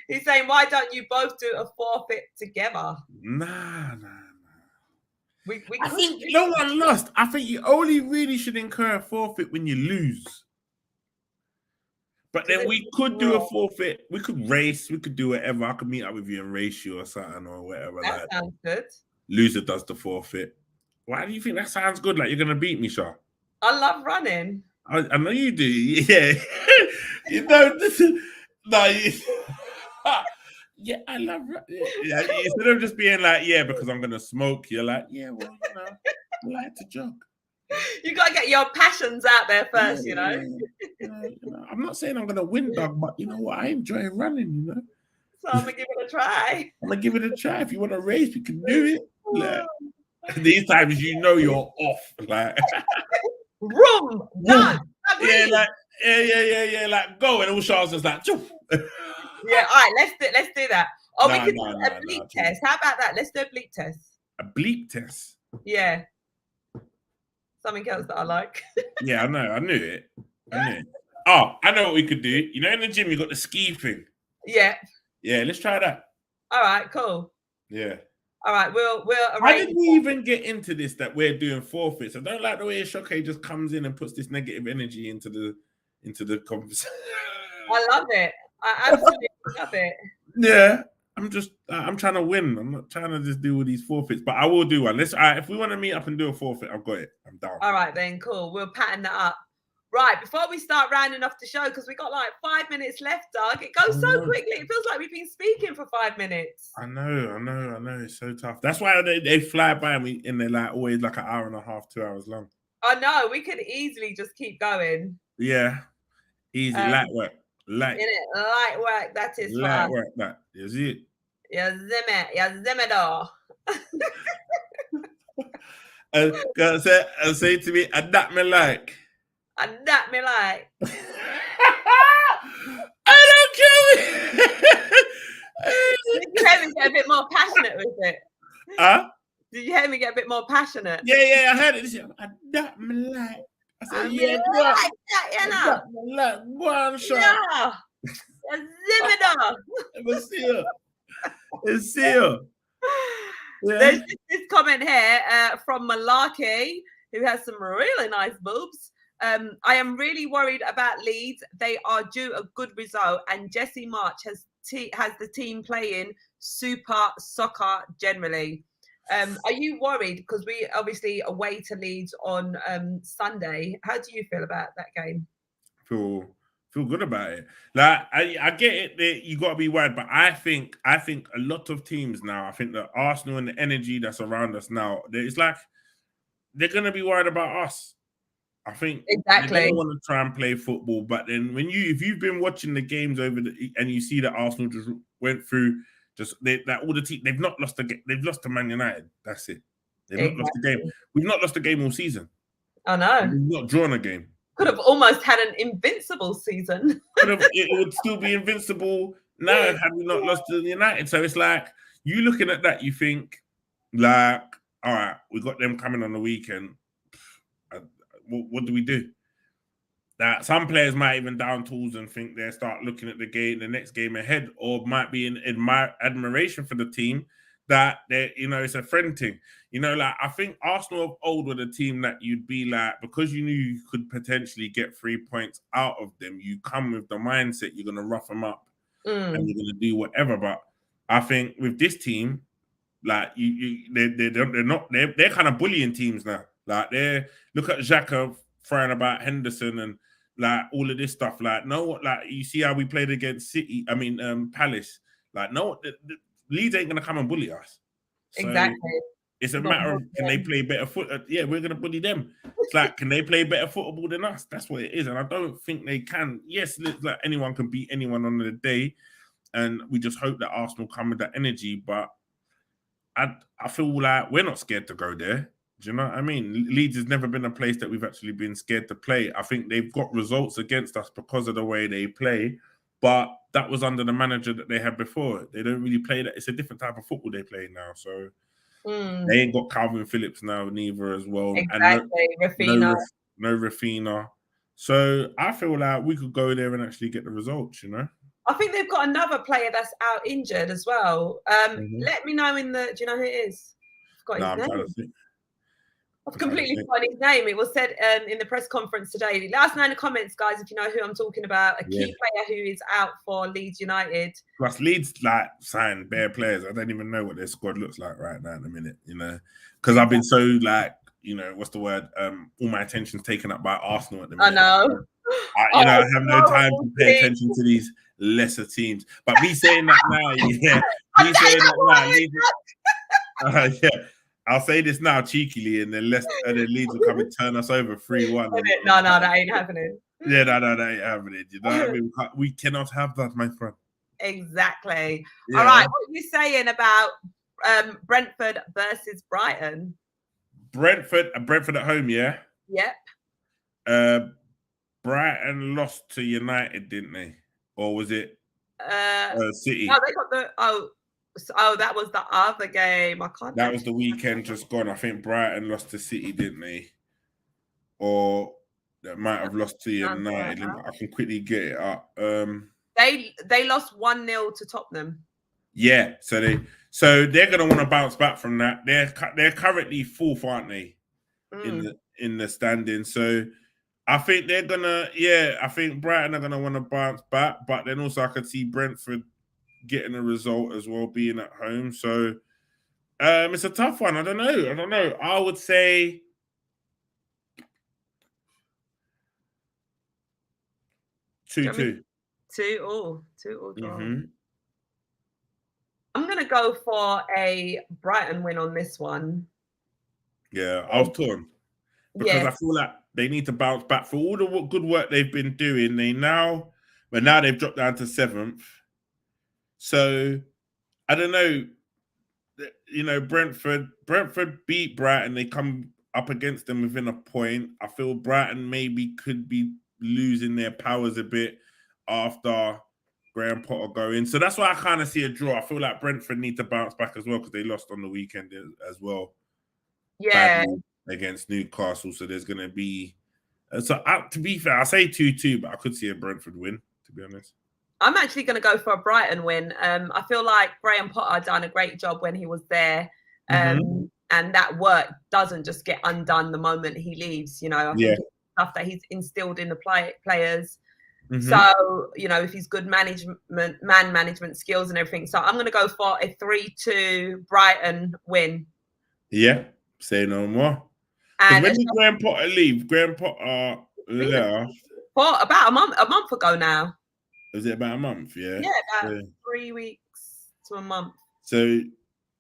A: He's saying, why don't you both do a forfeit together?
B: Nah. I think no one lost. I think you only really should incur a forfeit when you lose. But then we could do a forfeit. We could race. We could do whatever. I could meet up with you and race you or something or whatever.
A: That sounds good.
B: Loser does the forfeit. Why do you think that sounds good? Like you're going to beat me, Char?
A: I love running.
B: I know you do. Yeah. You know, yeah, I love running. Yeah, instead of just being like, yeah, because I'm going to smoke, you're like, yeah, well, you know, I like to jog.
A: You got to get your passions out there first, you know.
B: I'm not saying I'm going to win, dog, but you know what? I enjoy running, you know.
A: So I'm going to give it a try.
B: I'm going to give it a try. If you want to race, we can do it. Like, these times, you know you're off. Like,
A: room, done.
B: Yeah, like, yeah. Like, go. And all Charles is like, Choof.
A: Yeah, all right, let's do that. Oh, we could do a bleep test. How about that? Let's do a bleep test.
B: A bleep test?
A: Yeah. Something else that I like.
B: Yeah, I know. I knew it. Oh, I know what we could do. You know, in the gym, you got the ski thing.
A: Yeah.
B: Yeah, let's try that.
A: All right, cool.
B: Yeah.
A: All right, we'll arrange.
B: How did we even get into this that we're doing forfeits? I don't like the way Shoke just comes in and puts this negative energy into the conversation.
A: I love it. I absolutely love it.
B: Yeah. I'm trying to win. I'm not trying to just do all these forfeits, but I will do one. If we want to meet up and do a forfeit, I've got it. I'm down.
A: All right, then, cool. We'll pattern that up. Right, before we start rounding off the show, because we got like 5 minutes left, Doug. It goes so quickly. It feels like we've been speaking for 5 minutes.
B: I know. It's so tough. That's why they fly by me and they're like always like an hour and a half, 2 hours long.
A: I know. We could easily just keep going.
B: Yeah. Easy. Light work.
A: Light work. That is
B: light work. That is it.
A: Yeah, zimmer door.
B: And say to me, adapt me like.
A: Adapt me like.
B: I don't care.
A: Did you hear me get a bit more passionate with it?
B: Huh?
A: Did you hear me get a bit more passionate?
B: Yeah, I heard it. Adapt me like. I said, yeah,
A: like that, you know.
B: Adapt me like. One shot.
A: Yeah.
B: It's seal. Yeah.
A: There's this comment here from Malarkey, who has some really nice boobs. I am really worried about Leeds. They are due a good result, and Jesse March has the team playing super soccer generally. Are you worried? Because we obviously away to Leeds on Sunday. How do you feel about that game?
B: Feel good about it. Like I get it that you got to be worried, but I think a lot of teams now. I think that Arsenal and the energy that's around us now, it's like they're gonna be worried about us. I think
A: exactly.
B: They don't want to try and play football, but then if you've been watching the games and you see that Arsenal just went through all the team, they've not lost the game. They've lost to Man United. That's it. They've not lost the game. We've not lost a game all season.
A: I know.
B: We've not drawn a game.
A: Could have almost had an invincible season.
B: It would still be invincible now had we not lost to United. So it's like you looking at that, you think like, all right, we got them coming on the weekend. What do we do? That some players might even down tools and think they start looking at the next game ahead, or might be in admiration for the team that it's a friend thing. Like I think Arsenal of old were the team that you'd be like, because you knew you could potentially get 3 points out of them, you come with the mindset you're gonna rough them up and you're gonna do whatever. But I think with this team, like they're kind of bullying teams now. Like look at Xhaka throwing about Henderson and like all of this stuff. Like you see how we played against Palace. Like the Leeds ain't gonna come and bully us. So
A: exactly.
B: It's a matter of can they play better foot? Yeah, we're gonna bully them. It's like, can they play better football than us? That's what it is, and I don't think they can. Yes, like anyone can beat anyone on the day, and we just hope that Arsenal come with that energy. But I feel like we're not scared to go there. Do you know what I mean? Leeds has never been a place that we've actually been scared to play. I think they've got results against us because of the way they play, but that was under the manager that they had before. They don't really play that. It's a different type of football they play now. So they ain't got Calvin Phillips now neither as well.
A: Exactly.
B: And no Rafinha. So I feel like we could go there and actually get the results,
A: I think they've got another player that's out injured as well. Let me know do you know who it is? I've got his name. I've completely forgotten his name. It was said in the press conference today. Let us know in the comments, guys, if you know who I'm talking about. A key player who is out for Leeds United.
B: Plus, Leeds sign bare players. I don't even know what their squad looks like right now in a minute, because I've been so what's the word? All my attention's taken up by Arsenal at the minute.
A: I know.
B: I have no time to pay attention to these lesser teams. But me saying that now, I'll say this now cheekily, and then Leeds will come and turn us over 3-1.
A: No, that ain't happening.
B: Yeah, no, that ain't happening. You know what I mean? We cannot have that, my friend.
A: Exactly.
B: Yeah.
A: All right, what are you saying about Brentford versus Brighton?
B: Brentford at home, yeah?
A: Yep.
B: Brighton lost to United, didn't they? Or was it City?
A: No, they got that was the other game. I can't.
B: That was the weekend just gone. I think Brighton lost to City, didn't they? Or that might have lost to United. I can quickly get it up.
A: They lost 1-0 to Tottenham.
B: Yeah, so they're gonna want to bounce back from that. They're currently fourth, aren't they? In the standing. So I think they're gonna. Yeah, I think Brighton are gonna want to bounce back, but then also I could see Brentford getting a result as well, being at home. So it's a tough one. I don't know. I would say 2-2.
A: 2-2 draw. I'm gonna go for a Brighton win on this one.
B: Yeah, I was torn because I feel like they need to bounce back for all the good work they've been doing. Now they've dropped down to 7th. So I don't know. You know, Brentford beat Brighton. They come up against them within a point. I feel Brighton maybe could be losing their powers a bit after Graham Potter going. So that's why I kind of see a draw. I feel like Brentford need to bounce back as well because they lost on the weekend as well.
A: Yeah.
B: Against Newcastle. So there's going to be... to be fair, I say 2-2, but I could see a Brentford win, to be honest.
A: I'm actually going to go for a Brighton win. I feel like Graham Potter done a great job when he was there. And that work doesn't just get undone the moment he leaves. You know, I think it's stuff that he's instilled in the players. So, you know, if he's good man management skills and everything. So I'm going to go for a 3-2 Brighton win.
B: Yeah, say no more. And when did Graham Potter leave? Graham Potter left
A: for about a month ago now.
B: Was it about a month? Yeah.
A: Yeah, about 3 weeks to a month.
B: So,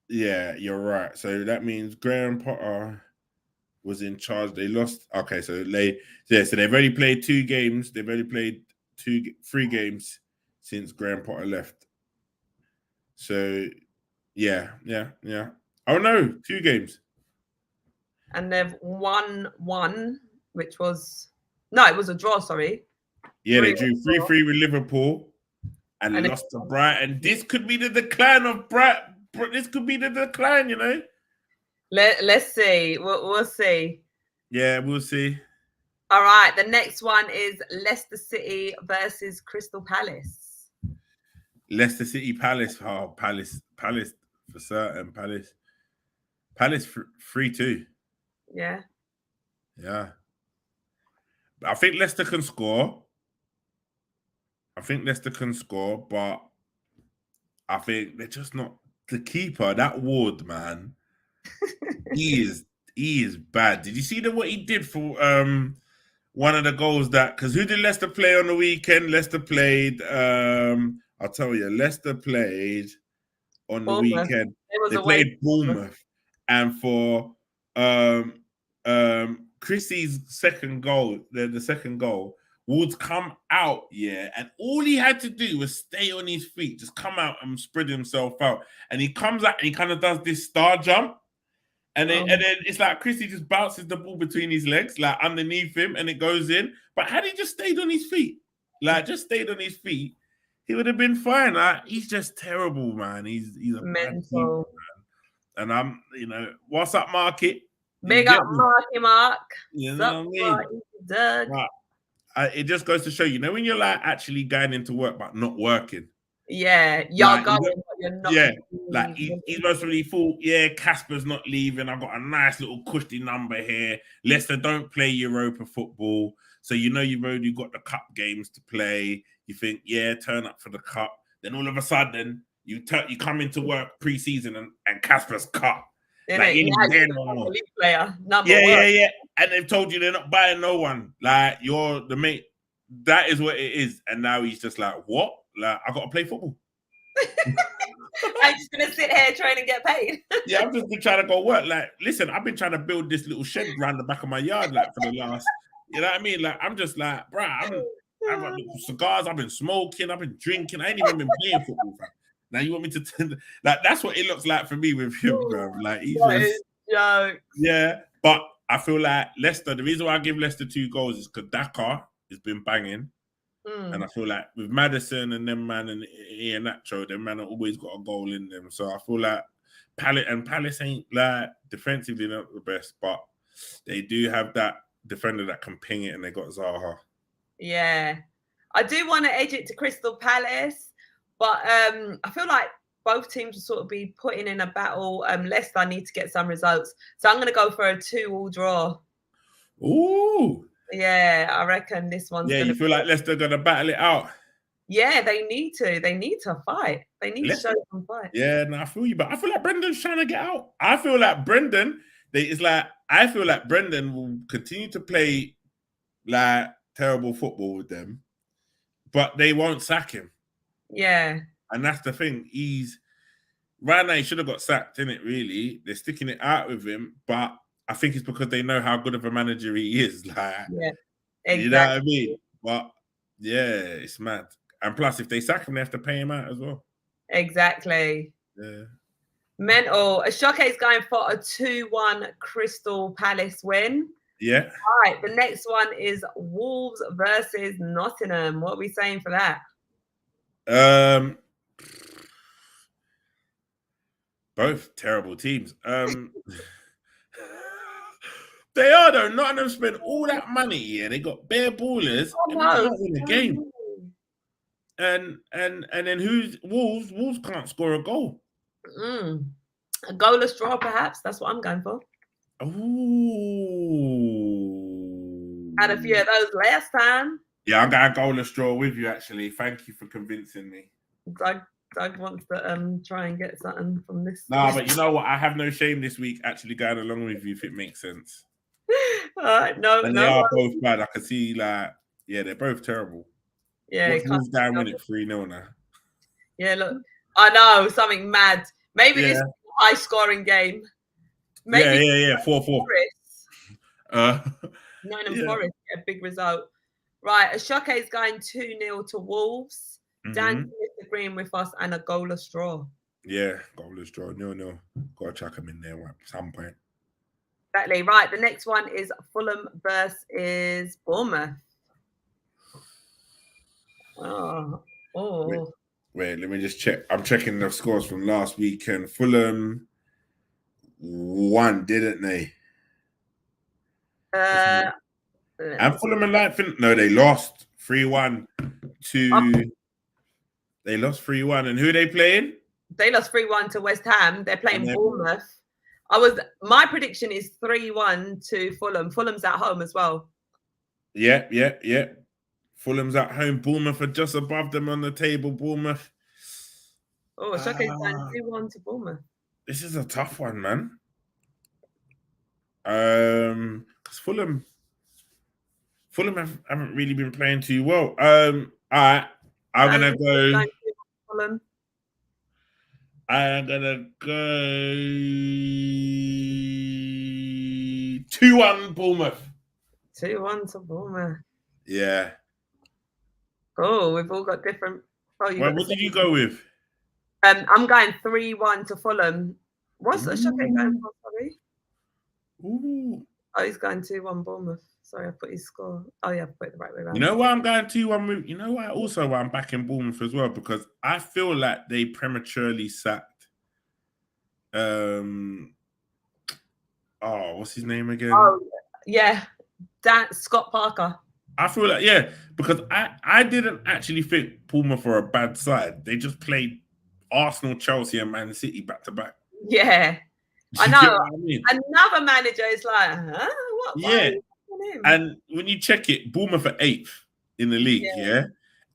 B: yeah, you're right. So that means Graham Potter was in charge. They lost. Okay, so they've already played 2 games. They've already played 3 games since Graham Potter left. So, yeah. Oh no, 2 games.
A: And they've won 1, which was it was a draw. Sorry.
B: Yeah, they drew 3-3 with Liverpool and lost to Brighton. This could be the decline of Brighton. This could be the decline, you know.
A: Let's see. We'll see.
B: Yeah, we'll see.
A: All right. The next one is Leicester City versus Crystal Palace.
B: Leicester City, Palace. Oh, Palace for certain. Palace 3-2.
A: Yeah.
B: Yeah. I think Leicester can score. But I think they're just not the keeper. That Ward, man, he is bad. Did you see what he did for one of the goals because who did Leicester play on the weekend? Leicester played. I'll tell you, Leicester played on the weekend. They played Bournemouth, and for Chrissy's second goal, the second goal. Would come out, and all he had to do was stay on his feet, just come out and spread himself out. And he comes out and he kind of does this star jump. And then it's like Chrissy just bounces the ball between his legs, like underneath him, and it goes in. But had he just stayed on his feet, he would have been fine. Like, he's just terrible, man. He's a mental. And I'm, what's up, Market?
A: Big up, Mark.
B: You know what I mean? It just goes to show, when you're like actually going into work but not working.
A: Yeah, you're going, but you're not.
B: Yeah, like he's most really thought, Casper's not leaving. I've got a nice little cushy number here. Leicester don't play Europa football. So you've already got the cup games to play. You think, turn up for the cup. Then all of a sudden, you come into work pre-season and Casper's cut. Like,
A: player,
B: yeah. And they've told you they're not buying no one. Like, you're the mate. That is what it is. And now he's just like, what? Like, I got to play football.
A: gonna sit here trying to get paid.
B: Yeah, I've just been trying to go work. Like, listen, I've been trying to build this little shed around the back of my yard, like for the last, you know what I mean? Like, I'm just like, bro, I've got cigars, I've been smoking, I've been drinking, I ain't even been playing football, fam. Now you want me to like that's what it looks like for me with him, bro. Like he's just
A: jokes.
B: Yeah, but I feel like Leicester, the reason why I give Leicester 2 goals is because Dakar has been banging. And I feel like with Maddison and them man and Ian Nacho, them man have always got a goal in them. So I feel like Palace ain't like defensively not the best, but they do have that defender that can ping it, and they got Zaha.
A: Yeah, I do want to edge it to Crystal Palace, but I feel like both teams will sort of be putting in a battle. Leicester need to get some results, so I'm going to go for a 2-2 draw.
B: Ooh.
A: Yeah, I reckon this one's.
B: Yeah, you feel like Leicester gonna battle it out?
A: Yeah, they need to. They need to fight. They need to show some fight.
B: Yeah, no, I feel you, but I feel like Brendan's trying to get out. I feel like Brendan will continue to play like terrible football with them, but they won't sack him.
A: Yeah,
B: and that's the thing. Right now he should have got sacked, innit? Really, they're sticking it out with him, but I think it's because they know how good of a manager he is. Like,
A: yeah, exactly.
B: You know what I mean? But yeah, it's mad. And plus, if they sack him, they have to pay him out as well.
A: Exactly.
B: Yeah.
A: Mental. Ashoke is going for a 2-1 Crystal Palace win.
B: Yeah.
A: All right. The next one is Wolves versus Nottingham. What are we saying for that?
B: Both terrible teams. They are though. Nottingham spent all that money. Yeah, they got bare ballers.
A: Oh, no.
B: Not in a game. And then who's Wolves? Wolves can't score a goal.
A: A goalless draw, perhaps. That's what I'm going for.
B: Ooh.
A: Had a few of those last time.
B: Yeah, I'm going goalless draw with you. Actually, thank you for convincing me.
A: Doug wants to try and get something from this.
B: Nah, but you know what? I have no shame this week actually going along with you if it makes sense.
A: No,
B: and they are both bad. I can see like, yeah, they're both terrible.
A: Yeah,
B: Wolves down win it 3-0 now.
A: Yeah, look, I know something mad. Maybe this is a high scoring game. Maybe
B: 4-4.
A: Nottingham Forest get a big result. Right, Ashoke is going 2-0 to Wolves. Dan is agreeing with us and a goalless draw.
B: Yeah, goalless draw. No. Gotta chuck him in there at some point.
A: Exactly. Right, the next one is Fulham versus Bournemouth.
B: Wait, let me just check. I'm checking the scores from last weekend. Fulham won, didn't they? And Fulham and Lightfin. No, they lost 3-1 to. They lost 3-1. And who are they playing?
A: They lost 3-1 to West Ham. They're playing Bournemouth. My prediction is 3-1 to Fulham. Fulham's at home as well.
B: Yeah. Fulham's at home. Bournemouth are just above them on the table. Bournemouth.
A: Oh, Ashoke's going 2-1 to Bournemouth.
B: This is a tough one, man. Because Fulham haven't really been playing too well. All right, I'm gonna go 2-1 Bournemouth.
A: 2-1 to Bournemouth.
B: Yeah.
A: Oh, we've all got different.
B: What did you go with?
A: I'm going 3-1 to Fulham. What's Ashoke going for? Sorry.
B: Ooh.
A: Oh, he's going 2-1 Bournemouth. Sorry, I put his score. Oh yeah, I put it the right way around.
B: You know why I'm going 2-1? You know why also why I'm backing Bournemouth as well? Because I feel like they prematurely sacked. What's his name again?
A: Oh yeah, Scott Parker.
B: I feel like because I didn't actually think Bournemouth were a bad side. They just played Arsenal, Chelsea, and Man City back to back.
A: Yeah, I know. I mean? Another manager is like, huh? What?
B: Yeah. And when you check it, Bournemouth are 8th in the league,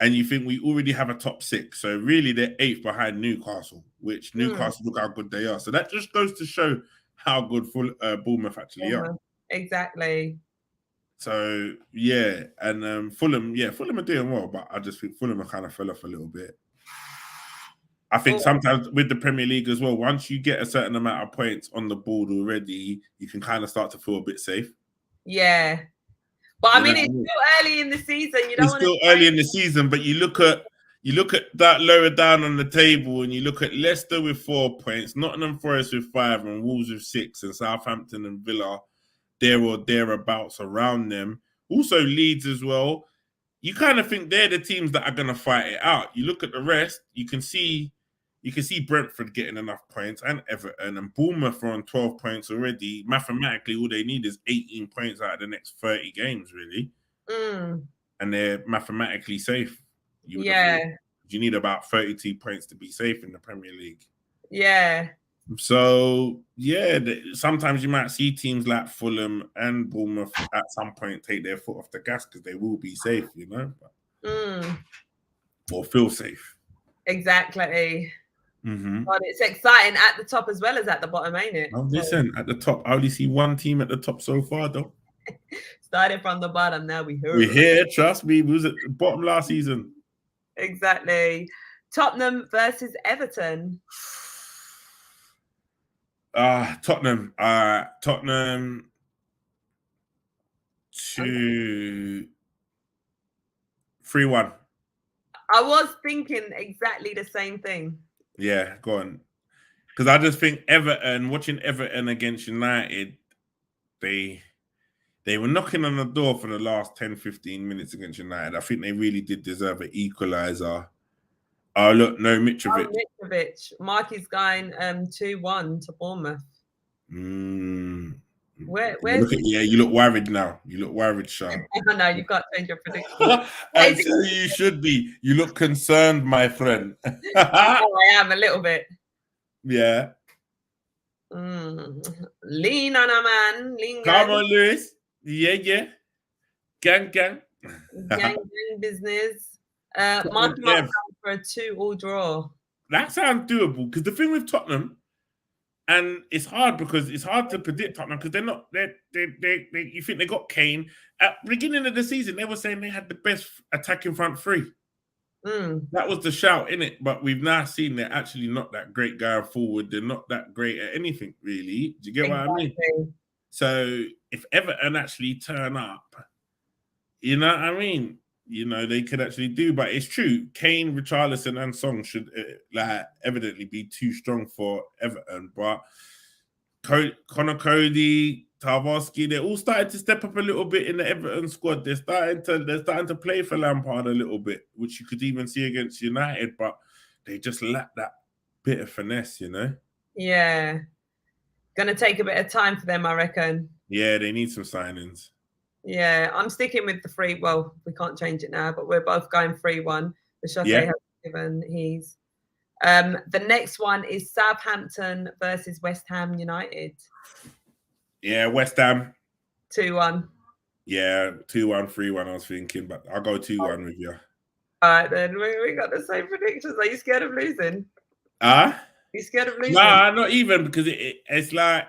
B: and you think we already have a top 6. So really, they're 8th behind Newcastle, which Newcastle look how good they are. So that just goes to show how good Bournemouth actually are.
A: Exactly.
B: So and Fulham are doing well, but I just think Fulham are kind of fell off a little bit. I think sometimes with the Premier League as well, once you get a certain amount of points on the board already, you can kind of start to feel a bit safe.
A: Yeah. But I mean, it's still early in the season.
B: It's still early in the season, but you look at that lower down on the table, and you look at Leicester with 4 points, Nottingham Forest with 5, and Wolves with 6, and Southampton and Villa there or thereabouts around them. Also Leeds as well. You kind of think they're the teams that are going to fight it out. You look at the rest, you can see Brentford getting enough points, and Everton, and Bournemouth are on 12 points already. Mathematically, all they need is 18 points out of the next 30 games, really. And they're mathematically safe. You need about 32 points to be safe in the Premier League.
A: Yeah.
B: So, sometimes you might see teams like Fulham and Bournemouth at some point take their foot off the gas because they will be safe, or feel safe.
A: Exactly. But it's exciting at the top as well as at the bottom, ain't it?
B: Oh, listen, at the top, I only see one team at the top so far, though.
A: Started from the bottom, now we're here.
B: We're here, trust me. We was at the bottom last season.
A: Exactly. Tottenham versus Everton.
B: Tottenham 3-1.
A: I was thinking exactly the same thing.
B: Yeah, go on. Because I just think watching Everton against United, they were knocking on the door for the last 10, 15 minutes against United. I think they really did deserve an equaliser. Oh, look, no, Mitrovic.
A: Marky's going 2-1 to Bournemouth.
B: Where's you look worried now. You look worried, Char.
A: I know, you can't change your prediction.
B: Actually, you should be. You look concerned, my friend.
A: I am a little bit.
B: Yeah.
A: Lean on a man.
B: Come on, Lewis. Yeah. Gang.
A: Gang business. Marky for a 2-2 draw.
B: That sounds doable, because the thing with Tottenham, and it's hard because it's hard to predict Tottenham because you think they got Kane. At the beginning of the season, they were saying they had the best attacking front three. That was the shout, innit? But we've now seen they're actually not that great going forward. They're not that great at anything, really. Do you get what I mean? So if Everton actually turn up, you know what I mean? They could actually do, but it's true. Kane, Richarlison, and Song should evidently be too strong for Everton. But Connor Cody, Tarkowski, they're all starting to step up a little bit in the Everton squad. They're starting to play for Lampard a little bit, which you could even see against United, but they just lack that bit of finesse,
A: Yeah. Gonna take a bit of time for them, I reckon.
B: Yeah, they need some signings.
A: Yeah, I'm sticking with the 3. Well, we can't change it now, but we're both going 3-1. The Shotay has given his. The next one is Southampton versus West Ham United.
B: Yeah, West Ham.
A: 2-1.
B: Yeah, 2-1, 3-1, I was thinking, but I'll go 2-1 with you.
A: All right, then. We got the same predictions. Are you scared of losing? You scared of losing?
B: Nah, not even, because it's like,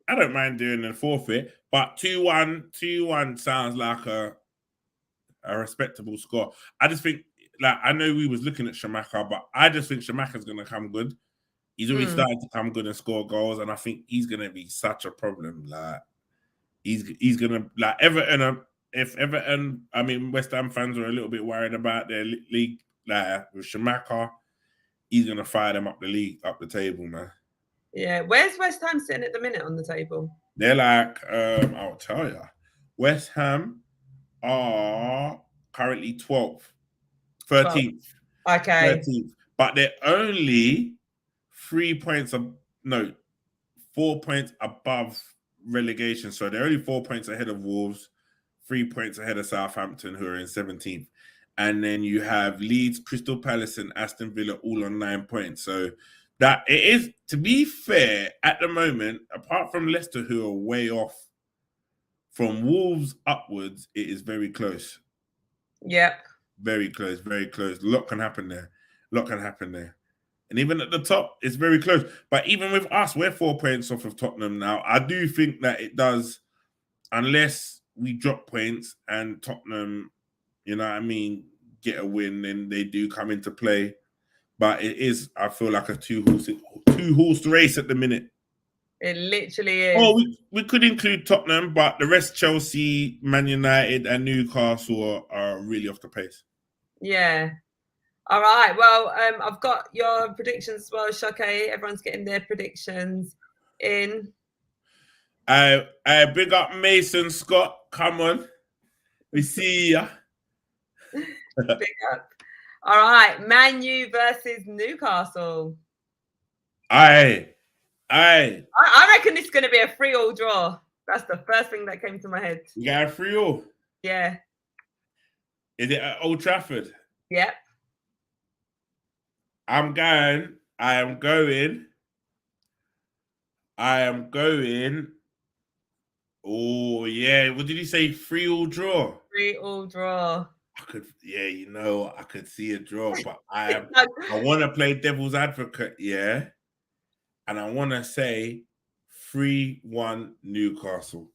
B: I don't mind doing a forfeit, but 2-1 sounds like a respectable score. I just think, I know we was looking at Schumacher, but I just think Schumacher's going to come good. He's already started to come good and score goals, and I think he's going to be such a problem. He's going to, Everton, if Everton, I mean, West Ham fans are a little bit worried about their league, with Schumacher, he's going to fire them up the table, man.
A: Yeah, where's West Ham sitting at the minute on the table?
B: They're I'll tell you, West Ham are currently 12th, 13th.
A: Okay.
B: 13th, but they're only 4 points above relegation. So they're only 4 points ahead of Wolves, 3 points ahead of Southampton, who are in 17th. And then you have Leeds, Crystal Palace, and Aston Villa all on 9 points. So that it is, to be fair, at the moment, apart from Leicester, who are way off, from Wolves upwards, it is very close.
A: Yep.
B: Very close, very close. A lot can happen there. And even at the top, it's very close. But even with us, we're 4 points off of Tottenham now. I do think that it does, unless we drop points and Tottenham, get a win, then they do come into play. but it is. I feel like a two-horse race at the minute.
A: It literally is.
B: Oh, we could include Tottenham, but the rest, Chelsea, Man United, and Newcastle are really off the pace.
A: Yeah. All right. Well, I've got your predictions as well, Shoke. Everyone's getting their predictions in.
B: Big up Mason Scott. Come on. We see ya.
A: Big up. All right. Man U versus Newcastle.
B: I
A: reckon it's going to be a 3-3 draw. That's the first thing that came to my head.
B: You got a 3-3?
A: Yeah.
B: Is it at Old Trafford?
A: Yep.
B: I am going. Oh, yeah. What did you say? 3-3 draw?
A: 3-3 draw.
B: I could see a draw, but I want to play devil's advocate, yeah. And I want to say 3-1 Newcastle.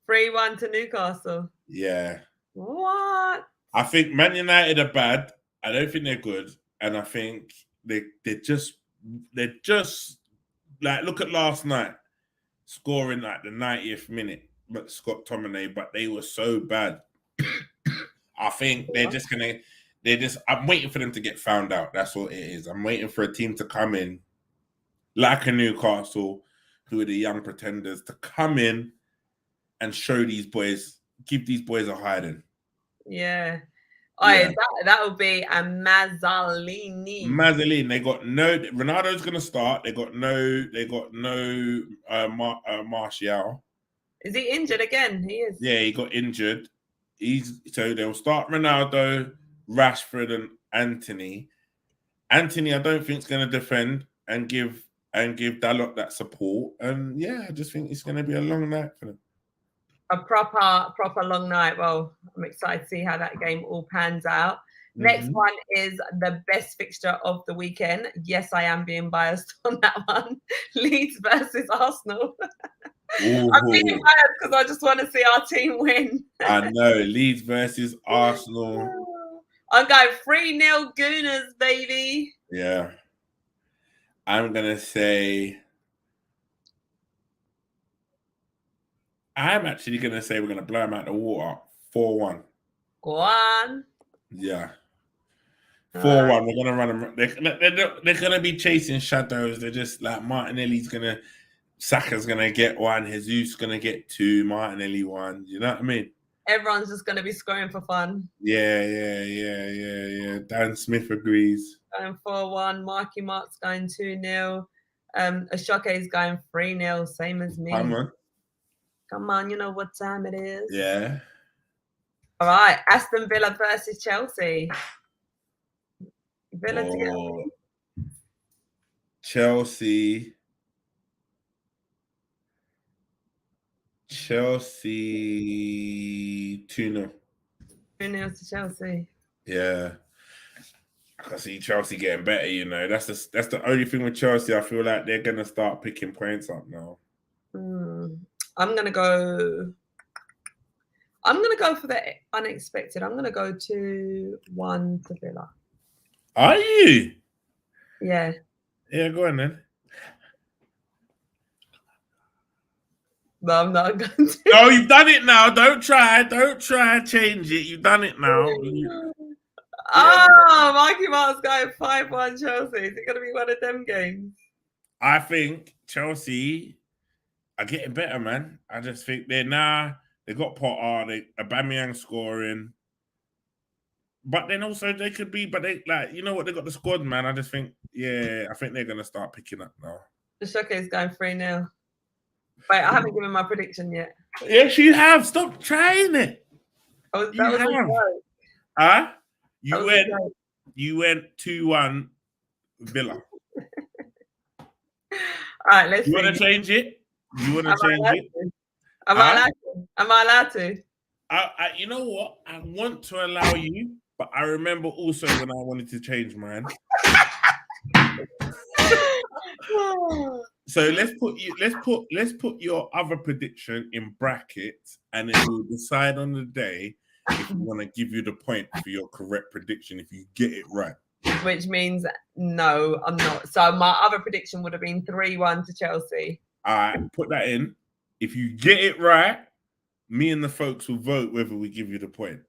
A: 3-1 to Newcastle?
B: Yeah.
A: What?
B: I think Man United are bad. I don't think they're good. And I think they're just like, look at last night, scoring like the 90th minute, but Scott Tominay, but they were so bad. I think I'm waiting for them to get found out. That's what it is. I'm waiting for a team to come in, like a Newcastle, who are the young pretenders, to come in and show these boys, give these boys a hiding.
A: Yeah. That would be a Mazzolini.
B: They got no. Ronaldo's gonna start. They got no Martial.
A: Is he injured again? He is.
B: Yeah, he got injured. So they'll start Ronaldo, Rashford, and Anthony. Anthony, I don't think is gonna defend and give Dalot that support. And yeah, I just think it's gonna be a long night for them.
A: A proper long night. Well, I'm excited to see how that game all pans out. Next one is the best fixture of the weekend. Yes, I am being biased on that one. Leeds versus Arsenal. I'm being biased because I just want to see our team win.
B: I know. Leeds versus Arsenal.
A: I'm going 3-0 Gooners, baby.
B: Yeah. I'm going to say... I'm actually going to say we're going to blow them out the water. 4-1.
A: Go on.
B: Yeah. 4-1. We're going to run them. They're going to be chasing shadows. They're just like Martinelli's going to... Saka's going to get 1. Jesus going to get 2. Martinelli 1. You know what I mean?
A: Everyone's just going to be scoring for fun.
B: Yeah. Dan Smith agrees.
A: Going 4-1. Marky Mark's going 2-0. Ashoke is going 3-0. Same as me. Come on, you know what time it is.
B: Yeah.
A: All right. Aston Villa versus Chelsea. Villa together.
B: Chelsea 2-0.
A: 2-0 to Chelsea.
B: Yeah. I can see Chelsea getting better, you know. That's the only thing with Chelsea. I feel like they're gonna start picking points up now.
A: I'm gonna go for the unexpected. I'm gonna go 2-1 to Villa.
B: Are you?
A: Yeah.
B: Yeah, go on then.
A: No, I'm not going to.
B: No, you've done it now. Don't try change it. You've done it now.
A: Mikey Mark's going 5-1 Chelsea. Is it going to be one of them games?
B: I think Chelsea are getting better, man. I just think they got Potter, Aubameyang scoring. But then also they could be, but they you know what, they got the squad, man. I just think, I think they're gonna start picking up now. The
A: Shoke is going 3-0. Wait, I haven't given my prediction yet.
B: Yes, you have. Stop trying it. You went 2-1 Villa.
A: All right, let's see.
B: You want to change it? Am
A: I allowed to?
B: You know what? I want to allow you, but I remember also when I wanted to change mine. So let's put your other prediction in brackets, and then we'll decide on the day if we want to give you the point for your correct prediction if you get it right.
A: which means no, I'm not. So my other prediction would have been 3-1 to Chelsea.
B: All right, put that in. If you get it right, me and the folks will vote whether we give you the point.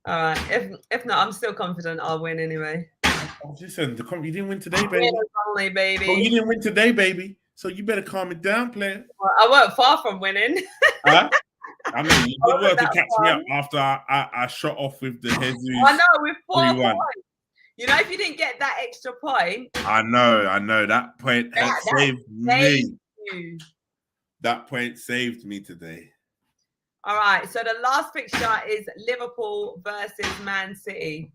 A: All right. If not, I'm still confident I'll win anyway.
B: Oh, listen, you didn't win today, baby.
A: Only, baby.
B: Oh, you didn't win today, baby. So you better calm it down, player.
A: Well, I weren't far from winning.
B: Huh? I mean, you did well to catch me up after I shot off with the Jesus.
A: I know, with 4 points. You know, if you didn't get that extra point.
B: I know. That point has saved me. That point saved me today.
A: All right. So the last fixture is Liverpool versus Man City.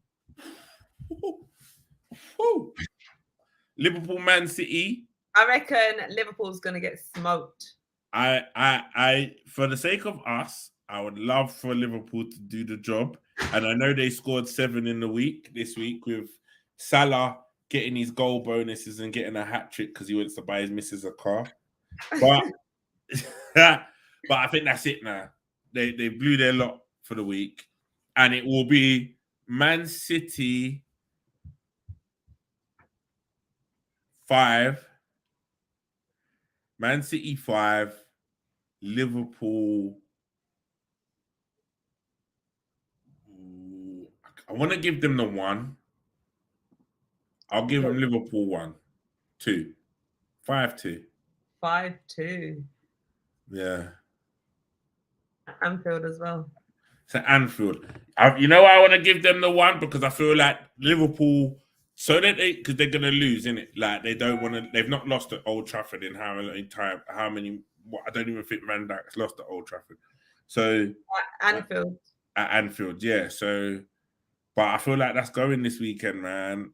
B: Liverpool, Man City.
A: I reckon Liverpool's going to get smoked.
B: I, for the sake of us, I would love for Liverpool to do the job. And I know they scored 7 in the week this week with Salah getting his goal bonuses and getting a hat trick because he wants to buy his missus a car. But but I think that's it now. They blew their lot for the week, and it will be Man City 5, Man City 5, Liverpool. I want to give them the 1. I'll give them Liverpool 1, 2, 5-2.
A: 5-2.
B: Yeah.
A: Anfield as well.
B: So Anfield. You know why I want to give them the 1? Because I feel like Liverpool, so that because they're gonna lose, innit? Like they don't want to. They've not lost at Old Trafford in how many? I don't even think Van Dijk's lost at Old Trafford. So
A: at Anfield.
B: At Anfield, yeah. So, but I feel like that's going this weekend, man.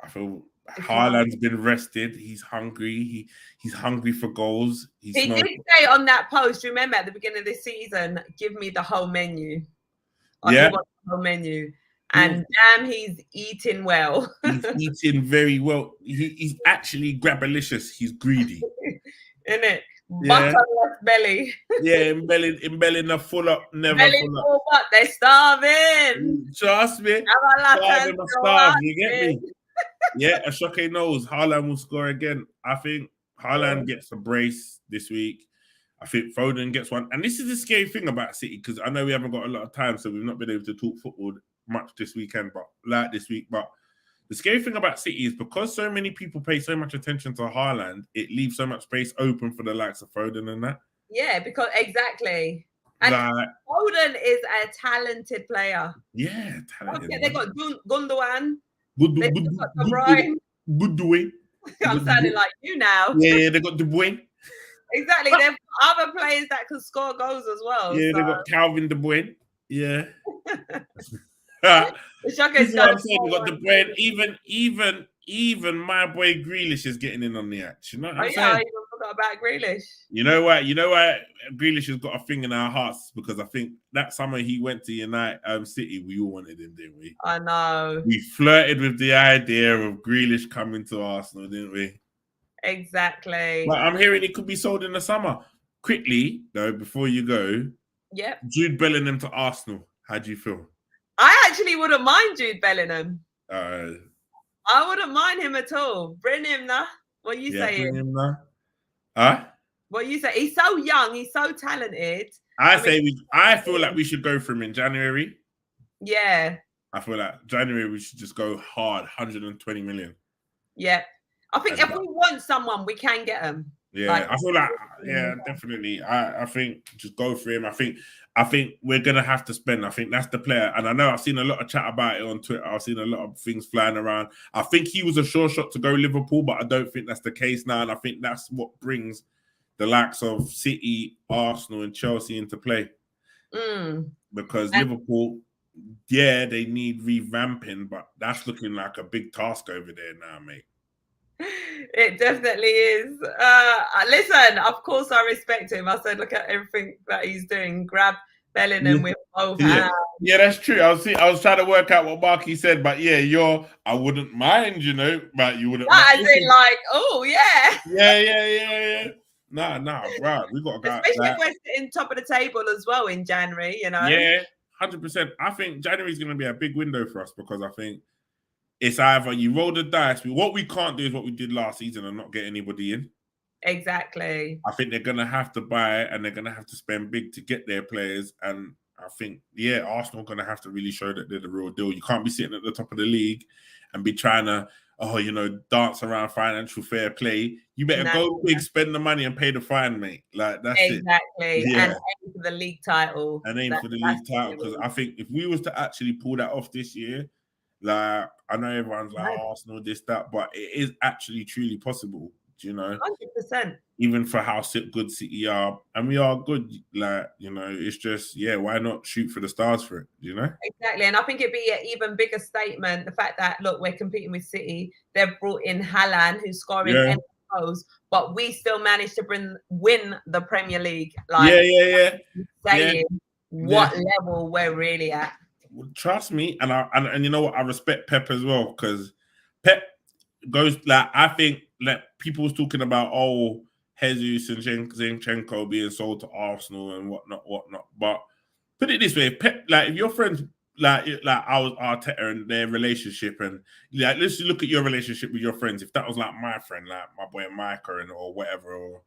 B: I feel Haaland's been rested. He's hungry. He's hungry for goals. He did
A: say on that post, remember at the beginning of this season, give me the whole menu.
B: Yeah.
A: The whole menu. And damn, he's eating well.
B: He's eating very well. He's actually grabbalicious. He's greedy.
A: Isn't it? Yeah. Butterless belly.
B: Yeah, in belly not full up, never
A: belly
B: full up.
A: Full up. They're starving.
B: Trust me. Starving, you get me? Yeah, Ashoke knows Haaland will score again. I think Haaland gets a brace this week. I think Foden gets one. And this is the scary thing about City, because I know we haven't got a lot of time, so we've not been able to talk football much this weekend, but the scary thing about City is because so many people pay so much attention to Haaland, it leaves so much space open for the likes of Foden and that.
A: Yeah, because exactly. And Foden is a talented player.
B: Yeah, talented.
A: Okay, they got Gundogan.
B: Gundogan.
A: I'm sounding like you now.
B: Yeah, they got De Bruyne.
A: Exactly. They've other players that can score goals as well.
B: Yeah, they got Calvin De Bruyne. Yeah.
A: This is what I'm saying.
B: We got De Bruyne. Even my boy Grealish is getting in on the action. You know what I'm saying?
A: I even forgot about Grealish.
B: You know why Grealish has got a thing in our hearts, because I think that summer he went to United City, we all wanted him, didn't we?
A: I know.
B: We flirted with the idea of Grealish coming to Arsenal, didn't we?
A: Exactly.
B: But I'm hearing he could be sold in the summer. Quickly, though, before you go, Jude Bellingham to Arsenal. How do you feel?
A: I actually wouldn't mind Jude Bellingham.
B: I
A: wouldn't mind him at all. Bring him now. What are you saying?
B: Bring him now. Huh?
A: What you say? He's so young. He's so talented.
B: I feel like we should go for him in January.
A: Yeah.
B: I feel like January we should just go hard, 120 million.
A: Yeah. I think if we want someone, we can get him.
B: Yeah, I feel like, definitely. I think just go for him. I think we're gonna have to spend. I think that's the player. And I know I've seen a lot of chat about it on Twitter. I've seen a lot of things flying around. I think he was a sure shot to go Liverpool, but I don't think that's the case now. And I think that's what brings the likes of City, Arsenal, and Chelsea into play. Because Liverpool, they need revamping, but that's looking like a big task over there now, mate.
A: It definitely is. Listen, of course I respect him. I said, look at everything that he's doing. Grab Bellingham with both hands.
B: Yeah, that's true. I was trying to work out what Marky said, but I wouldn't mind, but you wouldn't.
A: I think like, oh yeah.
B: Yeah. Nah, bro. We got to go.
A: Especially if we're sitting top of the table as well in January,
B: Yeah, 100%. I think January is going to be a big window for us, because I think it's either you roll the dice. What we can't do is what we did last season and not get anybody in.
A: Exactly.
B: I think they're going to have to buy and they're going to have to spend big to get their players. And I think, Arsenal are going to have to really show that they're the real deal. You can't be sitting at the top of the league and be trying to, dance around financial fair play. You better go big, spend the money and pay the fine, mate. Like, that's it.
A: Exactly. Yeah. And aim for the league title.
B: And aim for the league title. Because I think if we was to actually pull that off this year, like, I know everyone's like, Arsenal, this, that, but it is actually truly possible. Do you know?
A: 100%.
B: Even for how good City are, and we are good, like, it's just, why not shoot for the stars for it,
A: Exactly. And I think it'd be an even bigger statement, the fact that, look, we're competing with City. They've brought in Haaland, who's scoring goals, but we still managed to win the Premier League. Like, saying what level we're really at.
B: Trust me, and you know what, I respect Pep as well, because Pep goes, like, I think that people was talking about Jesus and Zinchenko being sold to Arsenal and whatnot. But put it this way, Pep, like, if your friends like I was Arteta and their relationship, and like, let's look at your relationship with your friends. If that was like my friend, like my boy Micah or whatever, or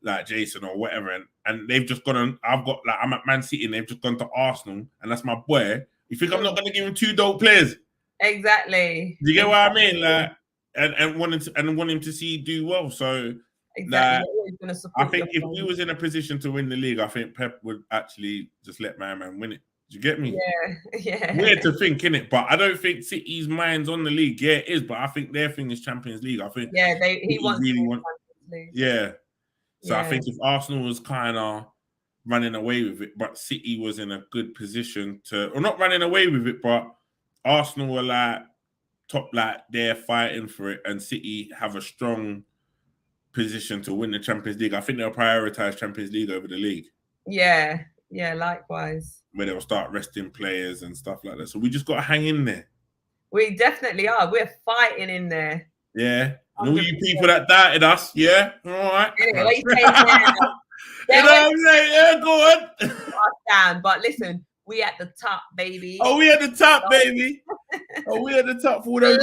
B: like Jason or whatever, and they've just gone I'm at Man City and they've just gone to Arsenal, and that's my boy. You think I'm not going to give him 2 dope players?
A: Exactly.
B: Do you get what I mean? Like, and want him to see do well. So
A: exactly.
B: I think if we was in a position to win the league, I think Pep would actually just let my man win it. Do you get me?
A: Yeah.
B: Weird to think, innit? But I don't think City's mind's on the league. Yeah, it is, but I think their thing is Champions League. I think
A: he wants
B: really
A: Champions League.
B: Yeah. So I think if Arsenal was kind of running away with it, but City was in a good position or not running away with it, but Arsenal were like top, like they're fighting for it, and City have a strong position to win the Champions League. I think they'll prioritize Champions League over the league.
A: Yeah, likewise.
B: Where they'll start resting players and stuff like that. So we just got to hang in there.
A: We definitely are. We're fighting in there.
B: Yeah. And all you people that doubted us, yeah, all right.
A: Anyway, what are you saying now?
B: You know what I'm saying? Yeah, go on.
A: Down, but listen, we at the top, baby.
B: Oh, we at the top, baby. We at the top for all those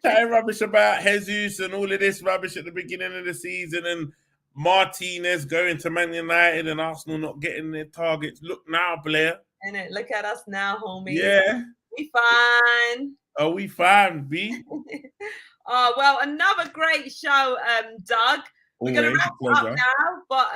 B: chatting rubbish about Jesus and all of this rubbish at the beginning of the season, and Martinez going to Man United and Arsenal not getting their targets. Look now, Blair.
A: And look at us now, homie.
B: Yeah.
A: We fine.
B: Oh, we fine, B.
A: Oh, well, another great show, Doug. We're going to wrap it up now, but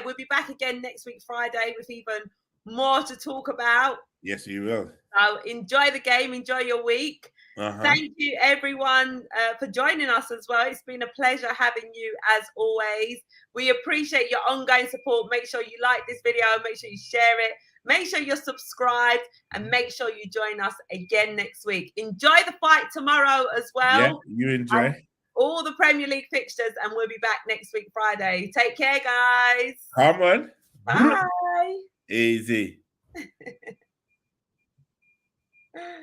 A: we'll be back again next week, Friday, with even more to talk about.
B: Yes, you will.
A: So enjoy the game, enjoy your week. Thank you, everyone, for joining us as well. It's been a pleasure having you, as always. We appreciate your ongoing support. Make sure you like this video, make sure you share it, make sure you're subscribed, and make sure you join us again next week. Enjoy the fight tomorrow as well.
B: Yeah, you enjoy.
A: All the Premier League fixtures, and we'll be back next week, Friday. Take care, guys.
B: Come on.
A: Bye.
B: Easy.